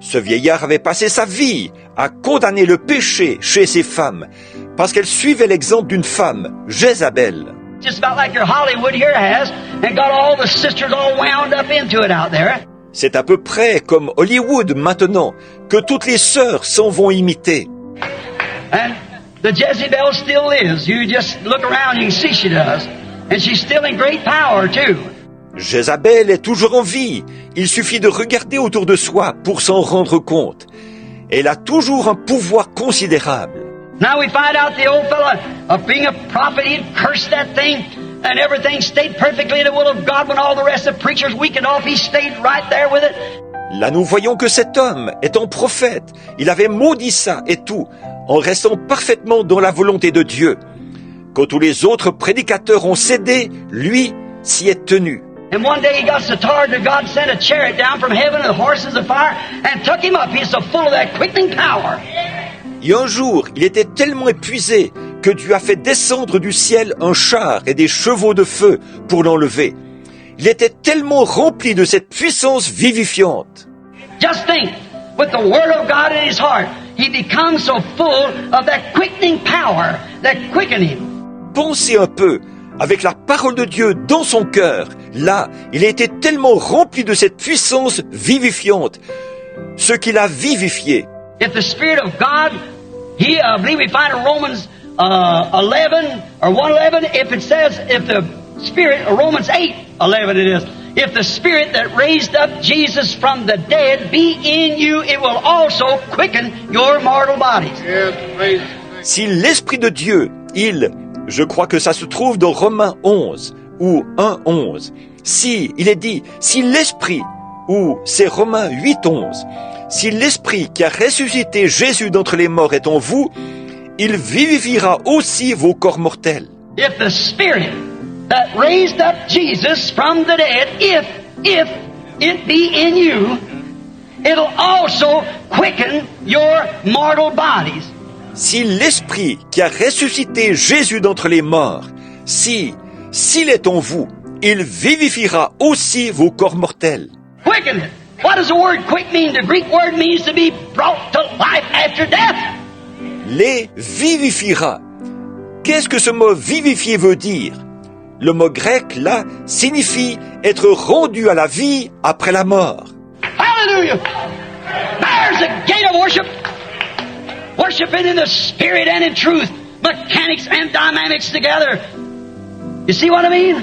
Ce vieillard avait passé sa vie à condamner le péché chez ces femmes, parce qu'elles suivaient l'exemple d'une femme, Jézabel. Just about like your Hollywood here has, and got all the sisters all wound up into it out there. C'est à peu près comme Hollywood maintenant, que toutes les sœurs s'en vont imiter. And the Jezebel still lives. You just look around, you can see she does. And she's still in great power too. Jézabel est toujours en vie. Il suffit de regarder autour de soi pour s'en rendre compte. Elle a toujours un pouvoir considérable. Now we find out the old fella, being a prophet, he'd cursed that thing, and everything stayed perfectly in the will of God when all the rest of the preachers weakened off. He stayed right there with it. Là, nous voyons que cet homme, étant prophète, il avait maudit ça et tout, en restant parfaitement dans la volonté de Dieu. Quand tous les autres prédicateurs ont cédé, lui s'y est tenu. And one day he got so tired that God sent a chariot down from heaven and horses of fire and took him up. He's so full of that quickening power. Et un jour, il était tellement épuisé que Dieu a fait descendre du ciel un char et des chevaux de feu pour l'enlever. Il était tellement rempli de cette puissance vivifiante. Just think, with the Word of God in his heart, he becomes so full of that quickening power, that quickening. Pensez un peu, avec la parole de Dieu dans son cœur, là, il a été tellement rempli de cette puissance vivifiante, ce qui l'a vivifié. If the Spirit of God, I believe we find in Romans 11 or 1:11, if it says, if the Spirit, or Romans 8:11 it is, if the Spirit that raised up Jesus from the dead be in you, it will also quicken your mortal bodies. Yes, praise. Si l'Esprit de Dieu, je crois que ça se trouve dans Romains 11 ou 1:11. Il est dit, si l'Esprit, ou c'est Romains 8:11, si l'Esprit qui a ressuscité Jésus d'entre les morts est en vous, il vivifiera aussi vos corps mortels. If the Spirit that raised up Jesus from the dead, if it be in you, it'll also quicken your mortal bodies. Si l'Esprit qui a ressuscité Jésus d'entre les morts, s'il est en vous, il vivifiera aussi vos corps mortels. Quicken it. What does the word quick mean? The Greek word means to be brought to life after death. Les vivifiera. Qu'est-ce que ce mot vivifier veut dire? Le mot grec, là, signifie être rendu à la vie après la mort. Hallelujah! There's the gate of worship. Worshiping in the spirit and in truth. Mechanics and dynamics together. You see what I mean?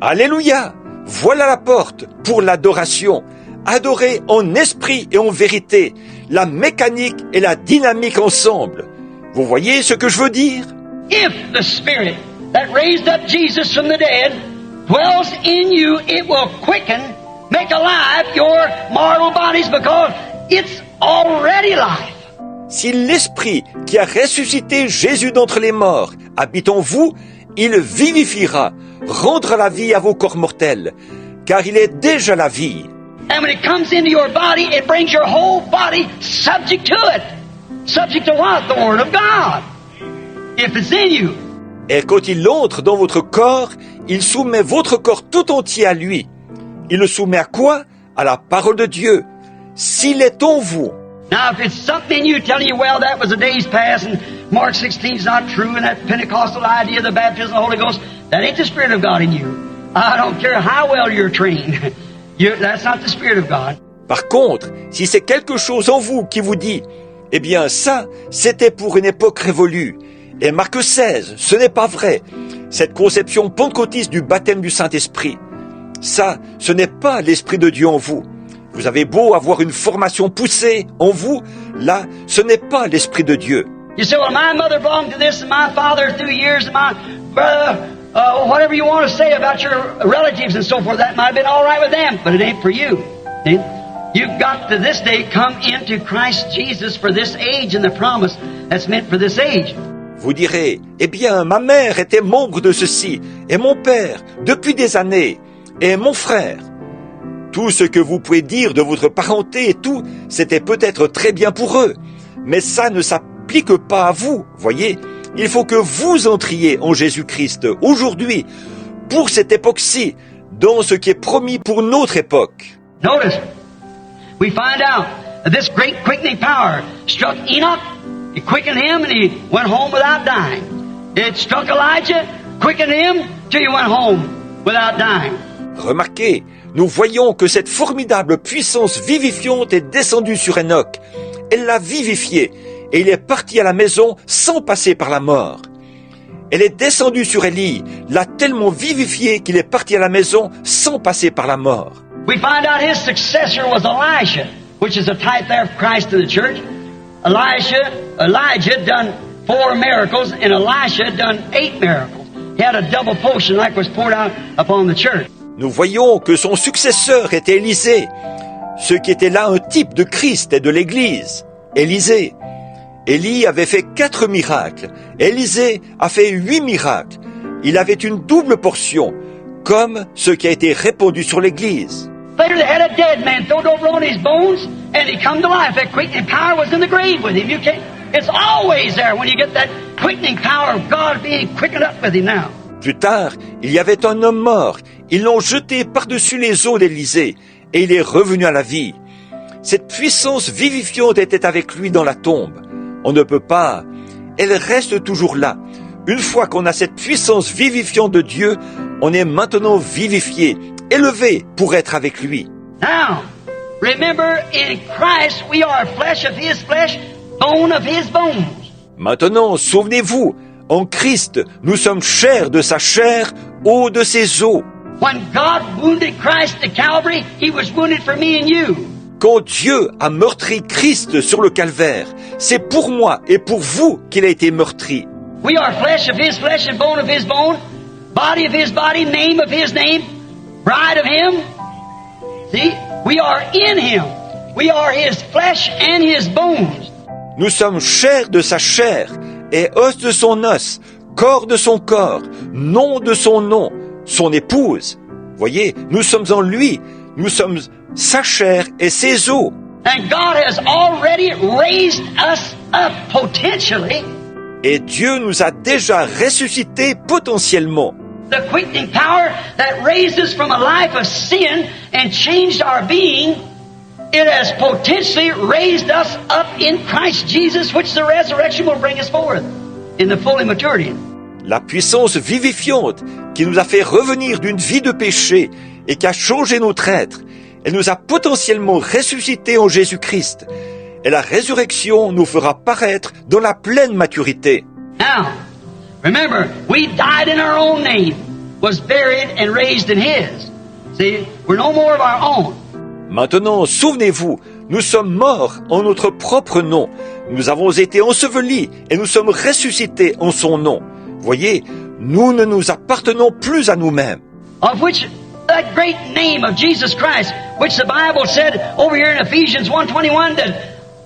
Alléluia! Voilà la porte pour l'adoration. Adorer en esprit et en vérité. La mécanique et la dynamique ensemble. Vous voyez ce que je veux dire? If the Spirit that raised up Jesus from the dead dwells in you, it will quicken, make alive your mortal bodies because it's already life. Si l'Esprit qui a ressuscité Jésus d'entre les morts habite en vous, il vivifiera, rendra la vie à vos corps mortels, car il est déjà la vie. And when it comes into your body, it brings your whole body subject to it. Subject to what? The Word of God. If it's in you. Et quand il entre dans votre corps, il soumet votre corps tout entier à lui. Il le soumet à quoi? À la parole de Dieu. S'il est en vous. Now, if it's something in you telling you, well, that was a day's past, and Mark 16 is not true, and that Pentecostal idea of the baptism of the Holy Ghost, that ain't the Spirit of God in you. I don't care how well you're trained. That's not the Spirit of God. Par contre, si c'est quelque chose en vous qui vous dit, eh bien ça, c'était pour une époque révolue. Et Marc 16, ce n'est pas vrai. Cette conception pentecôtiste du baptême du Saint-Esprit, ça, ce n'est pas l'Esprit de Dieu en vous. Vous avez beau avoir une formation poussée en vous, là, ce n'est pas l'Esprit de Dieu. You say, well, my mother belonged to this, and my father through years, and my brother, whatever you want to say about your relatives and so forth, that might have been all right with them, but it ain't for you. See? You've got to this day come into Christ Jesus for this age and the promise that's meant for this age. Vous direz, eh bien, ma mère était membre de ceci, et mon père, depuis des années, et mon frère. Tout ce que vous pouvez dire de votre parenté et tout, c'était peut-être très bien pour eux, mais ça ne s'applique pas à vous, voyez. Il faut que vous entriez en Jésus-Christ aujourd'hui, pour cette époque-ci, dans ce qui est promis pour notre époque. Notice, we find out that this great quickening power struck Enoch. It quickened him and he went home without dying. It struck Elijah, quickened him till he went home without dying. Remarquez, nous voyons que cette formidable puissance vivifiante est descendue sur Enoch. Elle l'a vivifié et il est parti à la maison sans passer par la mort. Elle est descendue sur Élie, l'a tellement vivifié qu'il est parti à la maison sans passer par la mort. We find out his successor was Elisha, which is a type there of Christ in the church. Elijah done 4 miracles, and Elisha done 8 miracles. He had a double portion like was poured out upon the church. Nous voyons que son successeur était Élisée, ce qui était là un type de Christ et de l'Église. Élisée. Élie avait fait 4 miracles. Élisée a fait 8 miracles. Il avait une double portion, comme ce qui a été répandu sur l'Église. Later they had a dead man thrown over on his bones, and he come to life. That quickening power was in the grave with him. You can't. It's always there when you get that quickening power of God being quickened up with him now. Plus tard, il y avait un homme mort. Ils l'ont jeté par-dessus les eaux d'Élysée, et il est revenu à la vie. Cette puissance vivifiante était avec lui dans la tombe. On ne peut pas. Elle reste toujours là. Une fois qu'on a cette puissance vivifiante de Dieu, on est maintenant vivifié, élevé pour être avec lui. Now, remember, in Christ we are flesh of His flesh, bone of His bones. Maintenant, souvenez-vous, en Christ, nous sommes chair de sa chair, os de ses os. When God wounded Christ at Calvary, He was wounded for me and you. Quand Dieu a meurtri Christ sur le calvaire, c'est pour moi et pour vous qu'il a été meurtri. We are flesh of His flesh and bone of His bone, body of His body, name of His name, bride of Him. See, we are in Him. We are His flesh and His bones. Nous sommes chair de sa chair et os de son os, corps de son corps, nom de son nom, son épouse. Voyez, nous sommes en lui, nous sommes sa chair et ses os. And God has already raised us up potentially. Et Dieu nous a déjà ressuscités potentiellement. The quickening power that raised us from a life of sin and changed our being it has potentially raised us up in Christ Jesus, which the resurrection will bring us forth in the full maturity. La puissance vivifiante qui nous a fait revenir d'une vie de péché et qui a changé notre être, elle nous a potentiellement ressuscités en Jésus-Christ. Et la résurrection nous fera paraître dans la pleine maturité. Now, remember, we died in our own name, was buried and raised in His. See, we're no more of our own. Maintenant, souvenez-vous, nous sommes morts en notre propre nom. Nous avons été ensevelis et nous sommes ressuscités en son nom. Voyez, nous ne nous appartenons plus à nous-mêmes. Of which that great name of Jesus Christ, which the Bible said over here in Ephesians 1:21 that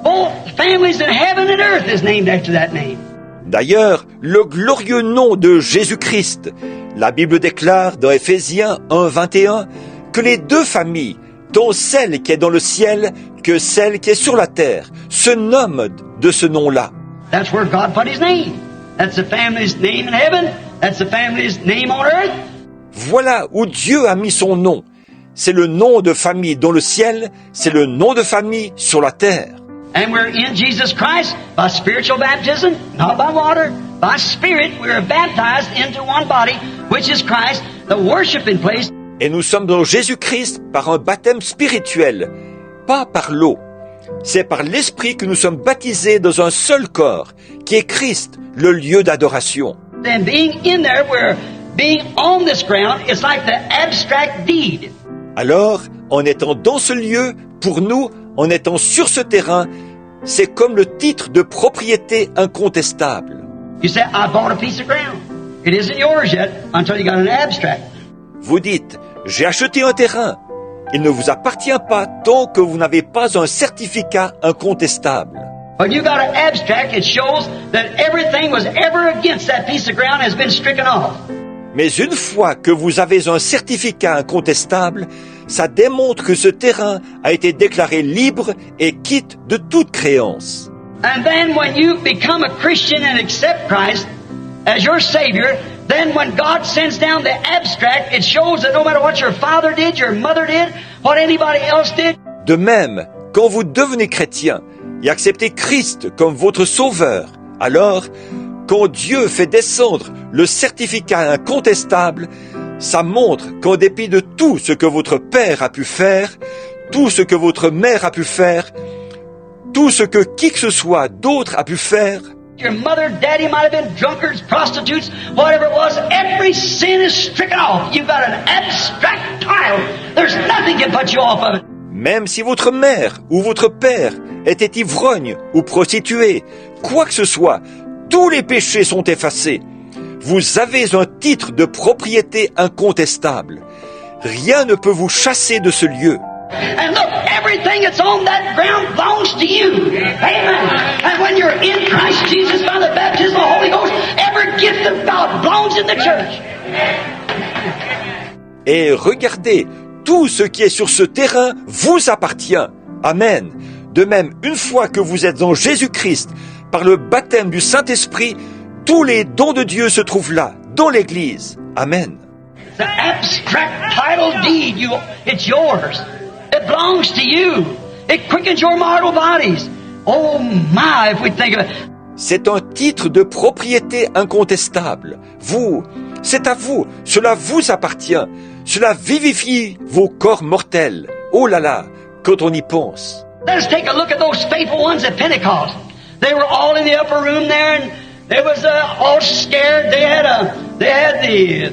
both families in heaven and earth is named after that name. D'ailleurs, le glorieux nom de Jésus-Christ, la Bible déclare dans Éphésiens 1:21 que les deux familles, tant celle qui est dans le ciel que celle qui est sur la terre, se nomment de ce nom-là. That's where God put His name. That's the family's name in heaven. That's the family's name on earth. Voilà où Dieu a mis son nom. C'est le nom de famille dans le ciel, c'est le nom de famille sur la terre. And we're in Jesus Christ by spiritual baptism, not by water. By Spirit, we are baptized into one body, which is Christ, the worshiping place. Et nous sommes dans Jésus-Christ par un baptême spirituel, pas par l'eau. C'est par l'Esprit que nous sommes baptisés dans un seul corps, qui est Christ, le lieu d'adoration. Then being in there, we're being on this ground, it's like the abstract deed. Alors, en étant dans ce lieu, pour nous, en étant sur ce terrain, c'est comme le titre de propriété incontestable. You say, I bought a piece of ground. It isn't yours yet until you got an abstract. Vous dites, j'ai acheté un terrain. Il ne vous appartient pas tant que vous n'avez pas un certificat incontestable. When you got an abstract, it shows that everything was ever against that piece of ground has been stricken off. Mais une fois que vous avez un certificat incontestable, ça démontre que ce terrain a été déclaré libre et quitte de toute créance. And then when you become a Christian and accept Christ as your Savior, then when God sends down the abstract, it shows that no matter what your father did, your mother did, what anybody else did. De même, quand vous devenez chrétien et acceptez Christ comme votre sauveur, alors, quand Dieu fait descendre le certificat incontestable, ça montre qu'en dépit de tout ce que votre père a pu faire, tout ce que votre mère a pu faire, tout ce que qui que ce soit d'autre a pu faire, Your mother, daddy might have been drunkards, prostitutes, whatever it was. Every sin is stricken off. You've got an abstract title. There's nothing can put you off of it. même si votre mère ou votre père était ivrogne ou prostitué, quoi que ce soit, tous les péchés sont effacés. Vous avez un titre de propriété incontestable. Rien ne peut vous chasser de ce lieu. And look, everything that's on that ground belongs to you. Amen. And when you're in Christ Jesus by the baptism of the Holy Ghost, every gift of God belongs in the church. Et regardez, tout ce qui est sur ce terrain vous appartient. Amen. De même, une fois que vous êtes en Jésus-Christ, par le baptême du Saint-Esprit, tous les dons de Dieu se trouvent là, dans l'Église. Amen. The abstract title deed, it's yours. It belongs to you. It quickens your mortal bodies. Oh my, if we think of it. C'est un titre de propriété incontestable. Vous, c'est à vous. Cela vous appartient. Cela vivifie vos corps mortels. Oh là là, quand on y pense. Let us take a look at those faithful ones at Pentecost. They were all in the upper room there, and they was all scared. They had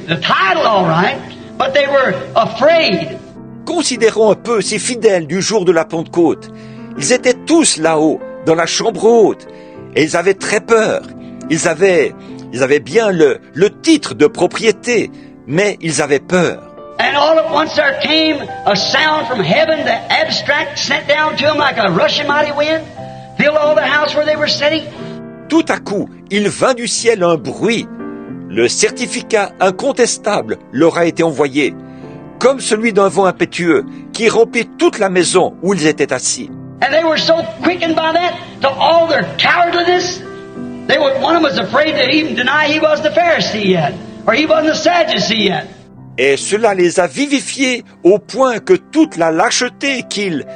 the title all right, but they were afraid. Considérons un peu ces fidèles du jour de la Pentecôte. Ils étaient tous là-haut, dans la chambre haute, et ils avaient très peur. Ils avaient bien le titre de propriété, mais ils avaient peur. And all at once there came a sound from heaven, the abstract sent down to them like a rushing mighty wind, filled all the house where they were sitting. Tout à coup, il vint du ciel un bruit. Le certificat incontestable leur a été envoyé, comme celui d'un vent impétueux qui remplit toute la maison où ils étaient assis. And they were so quickened by that to all their cowardliness. One of them was afraid to even deny he was the Pharisee yet, or he wasn't the Sadducee yet. Et cela les a vivifiés au point que toute la lâcheté qu'ils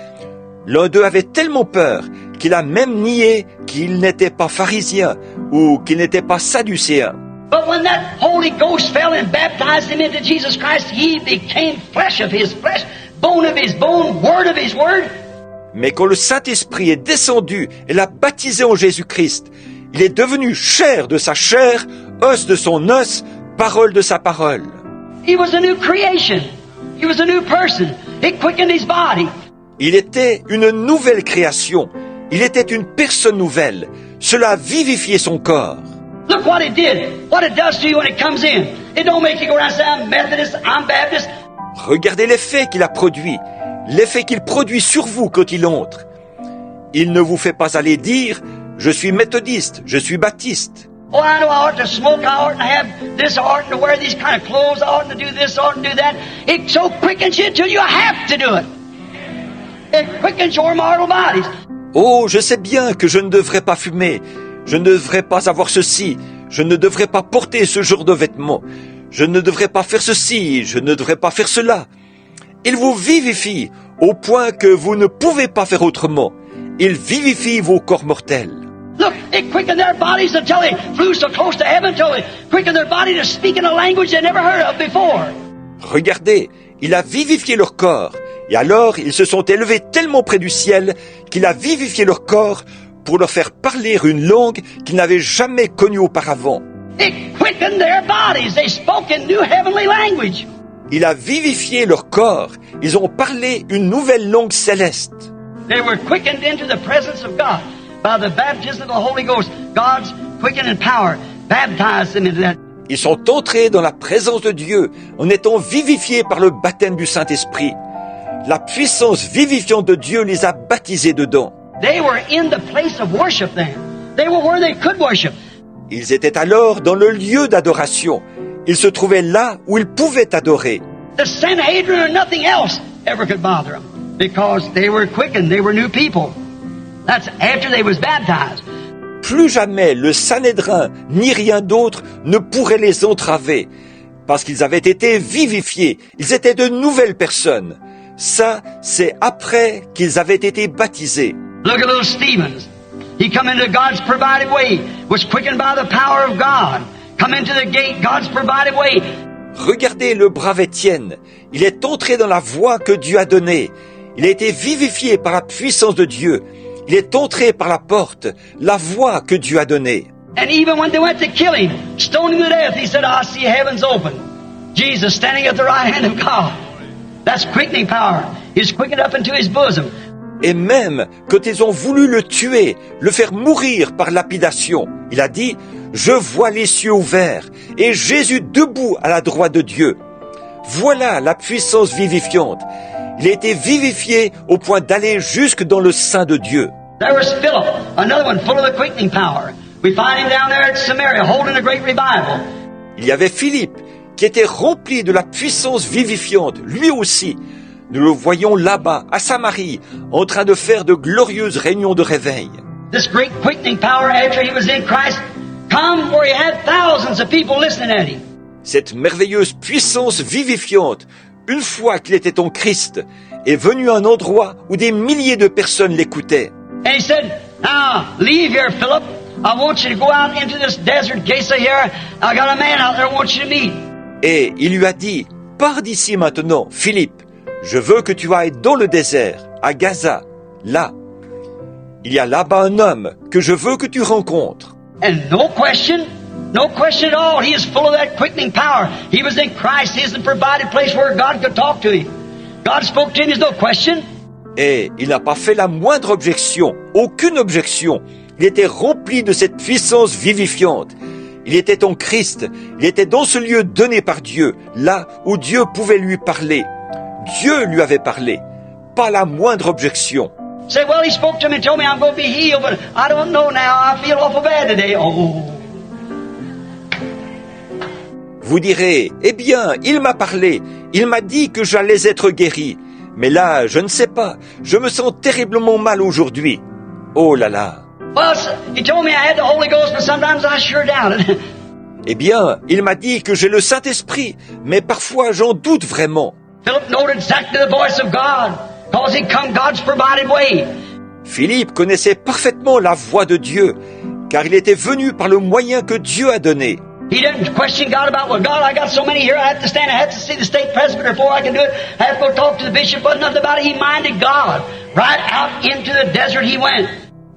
L'un d'eux avait tellement peur qu'il a même nié qu'il n'était pas pharisien ou qu'il n'était pas sadducéen. But when that Holy Ghost fell and baptized him into Jesus Christ, he became flesh of his flesh, bone of his bone, word of his word. Mais quand le Saint-Esprit est descendu et l'a baptisé en Jésus-Christ, il est devenu chair de sa chair, os de son os, parole de sa parole. He was a new creation. He was a new person. It quickened his body. Il était une nouvelle création. Il était une personne nouvelle. Cela a vivifié son corps. Look what it did. What it does to you when it comes in. It don't make you go around and say, I'm Methodist, I'm Baptist. Regardez l'effet qu'il a produit. L'effet qu'il produit sur vous quand il entre. Il ne vous fait pas aller dire « Je suis méthodiste, je suis baptiste ». Oh, I know I ought to smoke, I ought to have this, I ought to wear these kind of clothes, I ought to do this, I ought to do that. It so quickens you till you have to do it. It quickens your mortal bodies. Oh, je sais bien que je ne devrais pas fumer, je ne devrais pas avoir ceci, je ne devrais pas porter ce genre de vêtements, je ne devrais pas faire ceci, je ne devrais pas faire cela. Il vous vivifie au point que vous ne pouvez pas faire autrement. Il vivifie vos corps mortels. Look, it quickened their bodies until they flew so close to heaven, until it quickened their body to speak in a language they never heard of before. Regardez, il a vivifié leur corps, et alors ils se sont élevés tellement près du ciel qu'il a vivifié leur corps pour leur faire parler une langue qu'ils n'avaient jamais connue auparavant. It quickened their bodies. They spoke in new heavenly language. Il a vivifié leur corps, ils ont parlé une nouvelle langue céleste. They were quickened into the presence of God by the baptism of the Holy Ghost. God's quickening power baptized them into that. Ils sont entrés dans la présence de Dieu en étant vivifiés par le baptême du Saint-Esprit. La puissance vivifiante de Dieu les a baptisés dedans. They were in the place of worship then. They were where they could worship. Ils étaient alors dans le lieu d'adoration. Ils se trouvaient là où ils pouvaient adorer. The Sanhedrin or nothing else ever could bother them because they were quickened. They were new people. That's after they was baptized. Plus jamais le Sanhédrin ni rien d'autre ne pourrait les entraver, parce qu'ils avaient été vivifiés, ils étaient de nouvelles personnes. Ça, c'est après qu'ils avaient été baptisés. Look at little Stevens. He come into God's provided way, was quickened by the power of God. Come into the gate, God's provided way. Regardez le brave Étienne, il est entré dans la voie que Dieu a donnée. Il a été vivifié par la puissance de Dieu. Il est entré par la porte, la voie que Dieu a donnée. And even when they went to kill him, stone him to death, he said, I see heavens open. Jesus standing at the right hand of God. That's quickening power. He's quickened up into his bosom. Et même quand ils ont voulu le tuer, le faire mourir par lapidation, il a dit, je vois les cieux ouverts et Jésus debout à la droite de Dieu. Voilà la puissance vivifiante. Il a été vivifié au point d'aller jusque dans le sein de Dieu. There was Philip, another one full of the quickening power. We find him down there at Samaria holding a great revival. Il y avait Philippe qui était rempli de la puissance vivifiante, lui aussi. Nous le voyons là-bas, à Samarie, en train de faire de glorieuses réunions de réveil. This great quickening power after he was in Christ come where he had thousands of people listening at him. Cette merveilleuse puissance vivifiante, une fois qu'il était en Christ, est venue à un endroit où des milliers de personnes l'écoutaient. And he said, now leave here, Philip. I want you to go out into this desert, Gaza here. I got a man out there I want you to meet. Et il lui a dit, pars d'ici maintenant, Philippe. Je veux que tu ailles dans le désert, à Gaza, là. Il y a là-bas un homme que je veux que tu rencontres. And no question at all. He is full of that quickening power. He was in Christ. He is in a provided place where God could talk to him. God spoke to him. There's no question. Et il n'a pas fait la moindre objection, aucune objection. Il était rempli de cette puissance vivifiante. Il était en Christ. Il était dans ce lieu donné par Dieu, là où Dieu pouvait lui parler. Dieu lui avait parlé. Pas la moindre objection. Say, well, he spoke to me and told me I'm going to be healed, but I don't know now. I feel awful bad today. Oh. Vous direz, eh bien, il m'a parlé. Il m'a dit que j'allais être guéri. Mais là, je ne sais pas. Je me sens terriblement mal aujourd'hui. Oh là là. Well, he told me I had the Holy Ghost, but sometimes I sure doubt it. Eh bien, il m'a dit que j'ai le Saint-Esprit, mais parfois j'en doute vraiment. Philip noted exactly the voice of God. because he'd come God's provided way. Philippe connaissait parfaitement la voix de Dieu, car il était venu par le moyen que Dieu a donné. He didn't question God about, well, God, I got so many here, I have to stand, I have to see the state presbyter before I can do it, I have to go talk to the bishop, but nothing about it. He minded God. Right out into the desert he went.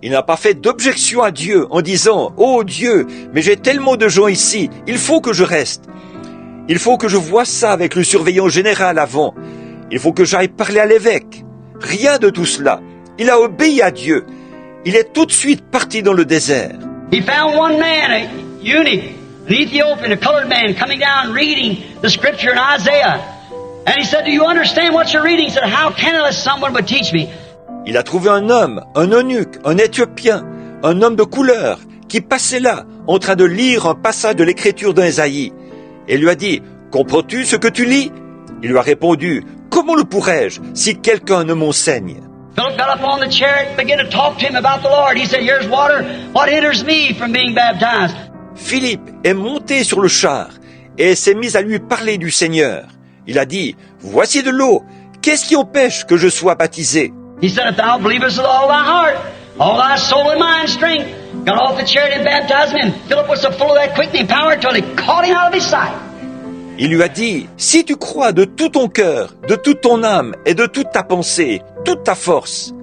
Il n'a pas fait d'objection à Dieu en disant « Oh Dieu, mais j'ai tellement de gens ici, il faut que je reste. Il faut que je voie ça avec le surveillant général avant. Il faut que j'aille parler à l'évêque. » Rien de tout cela. Il a obéi à Dieu. Il est tout de suite parti dans le désert. He found one man, a eunuch, an Ethiopian, a colored man, coming down reading the scripture in Isaiah. And he said, do you understand what you're reading? He said, how can I unless someone would teach me? Il a trouvé un homme, un eunuque, un Éthiopien, un homme de couleur, qui passait là, en train de lire un passage de l'écriture d'Ésaïe, et lui a dit, comprends-tu ce que tu lis? Il lui a répondu, comment le pourrais-je si quelqu'un ne m'enseigne? Philip got up on the chariot and began to talk to him about the Lord. He said, here's water. What hinders me from being baptized? Philippe est monté sur le char et s'est mis à lui parler du Seigneur. Il a dit, voici de l'eau. Qu'est-ce qui empêche que je sois baptisé? He said, if thou believest with all thy heart, all thy soul and mind strength, got off the chariot and baptized him. And Philip was so full of that quickening power until he caught him out of his sight. Il lui a dit, si tu crois de tout ton cœur, de toute ton âme et de toute ta pensée, toute ta force.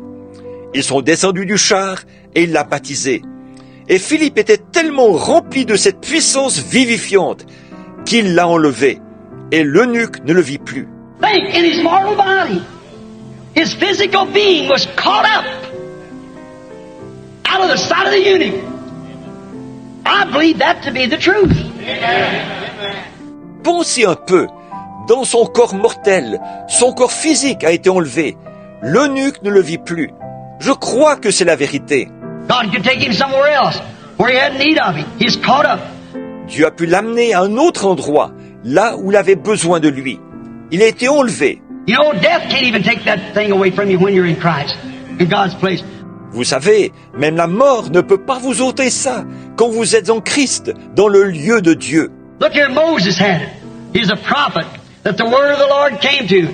Ils sont descendus du char et il l'a baptisé. Et Philippe était tellement rempli de cette puissance vivifiante qu'il l'a enlevé. Et l'eunuque ne le vit plus. Think, in his mortal body, his physical being was caught up out of the sight of the eunuch. I believe that to be the truth. Pensez un peu. Dans son corps mortel, son corps physique a été enlevé. L'eunuque ne le vit plus. Je crois que c'est la vérité. God could take him somewhere else where he had need of him. He's caught up. Dieu a pu l'amener à un autre endroit, là où il avait besoin de lui. Il a été enlevé. You know, death can't even take that thing away from you when you're in Christ, in God's place. Vous savez, même la mort ne peut pas vous ôter ça quand vous êtes en Christ, dans le lieu de Dieu. Look here, Moses had it. He's a prophet that the word of the Lord came to.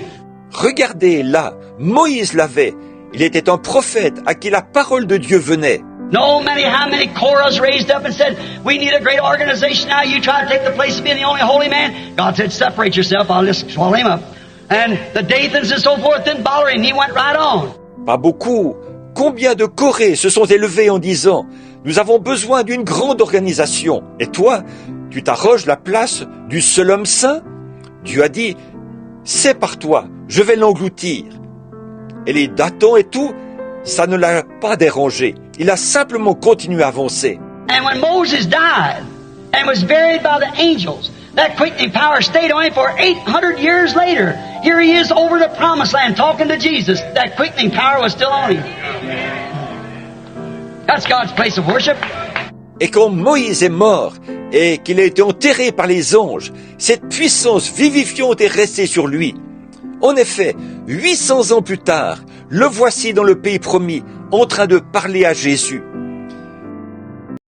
Regardez là, Moïse l'avait. Il était un prophète à qui la parole de Dieu venait. No matter how many Korahs raised up and said, we need a great organization now, you try to take the place of being the only holy man. God said, separate yourself, I'll just swallow him up. And the Dathans and so forth didn't bother him, he went right on. Pas beaucoup. Combien de Corées se sont élevés en disant « Nous avons besoin d'une grande organisation. » Et toi, tu t'arroges la place du seul homme saint? Dieu a dit « C'est par toi, je vais l'engloutir. » Et les Dathans et tout, ça ne l'a pas dérangé. Il a simplement continué à avancer. And when Moses died and was buried by the angels, that quickening power stayed on him for 800 years later. Here he is over the promised land talking to Jesus. That quickening power was still on him. That's God's place of worship. Et quand Moïse est mort et qu'il a été enterré par les anges, cette puissance vivifiante est restée sur lui. En effet, 800 ans plus tard, le voici dans le pays promis, en train de parler à Jésus.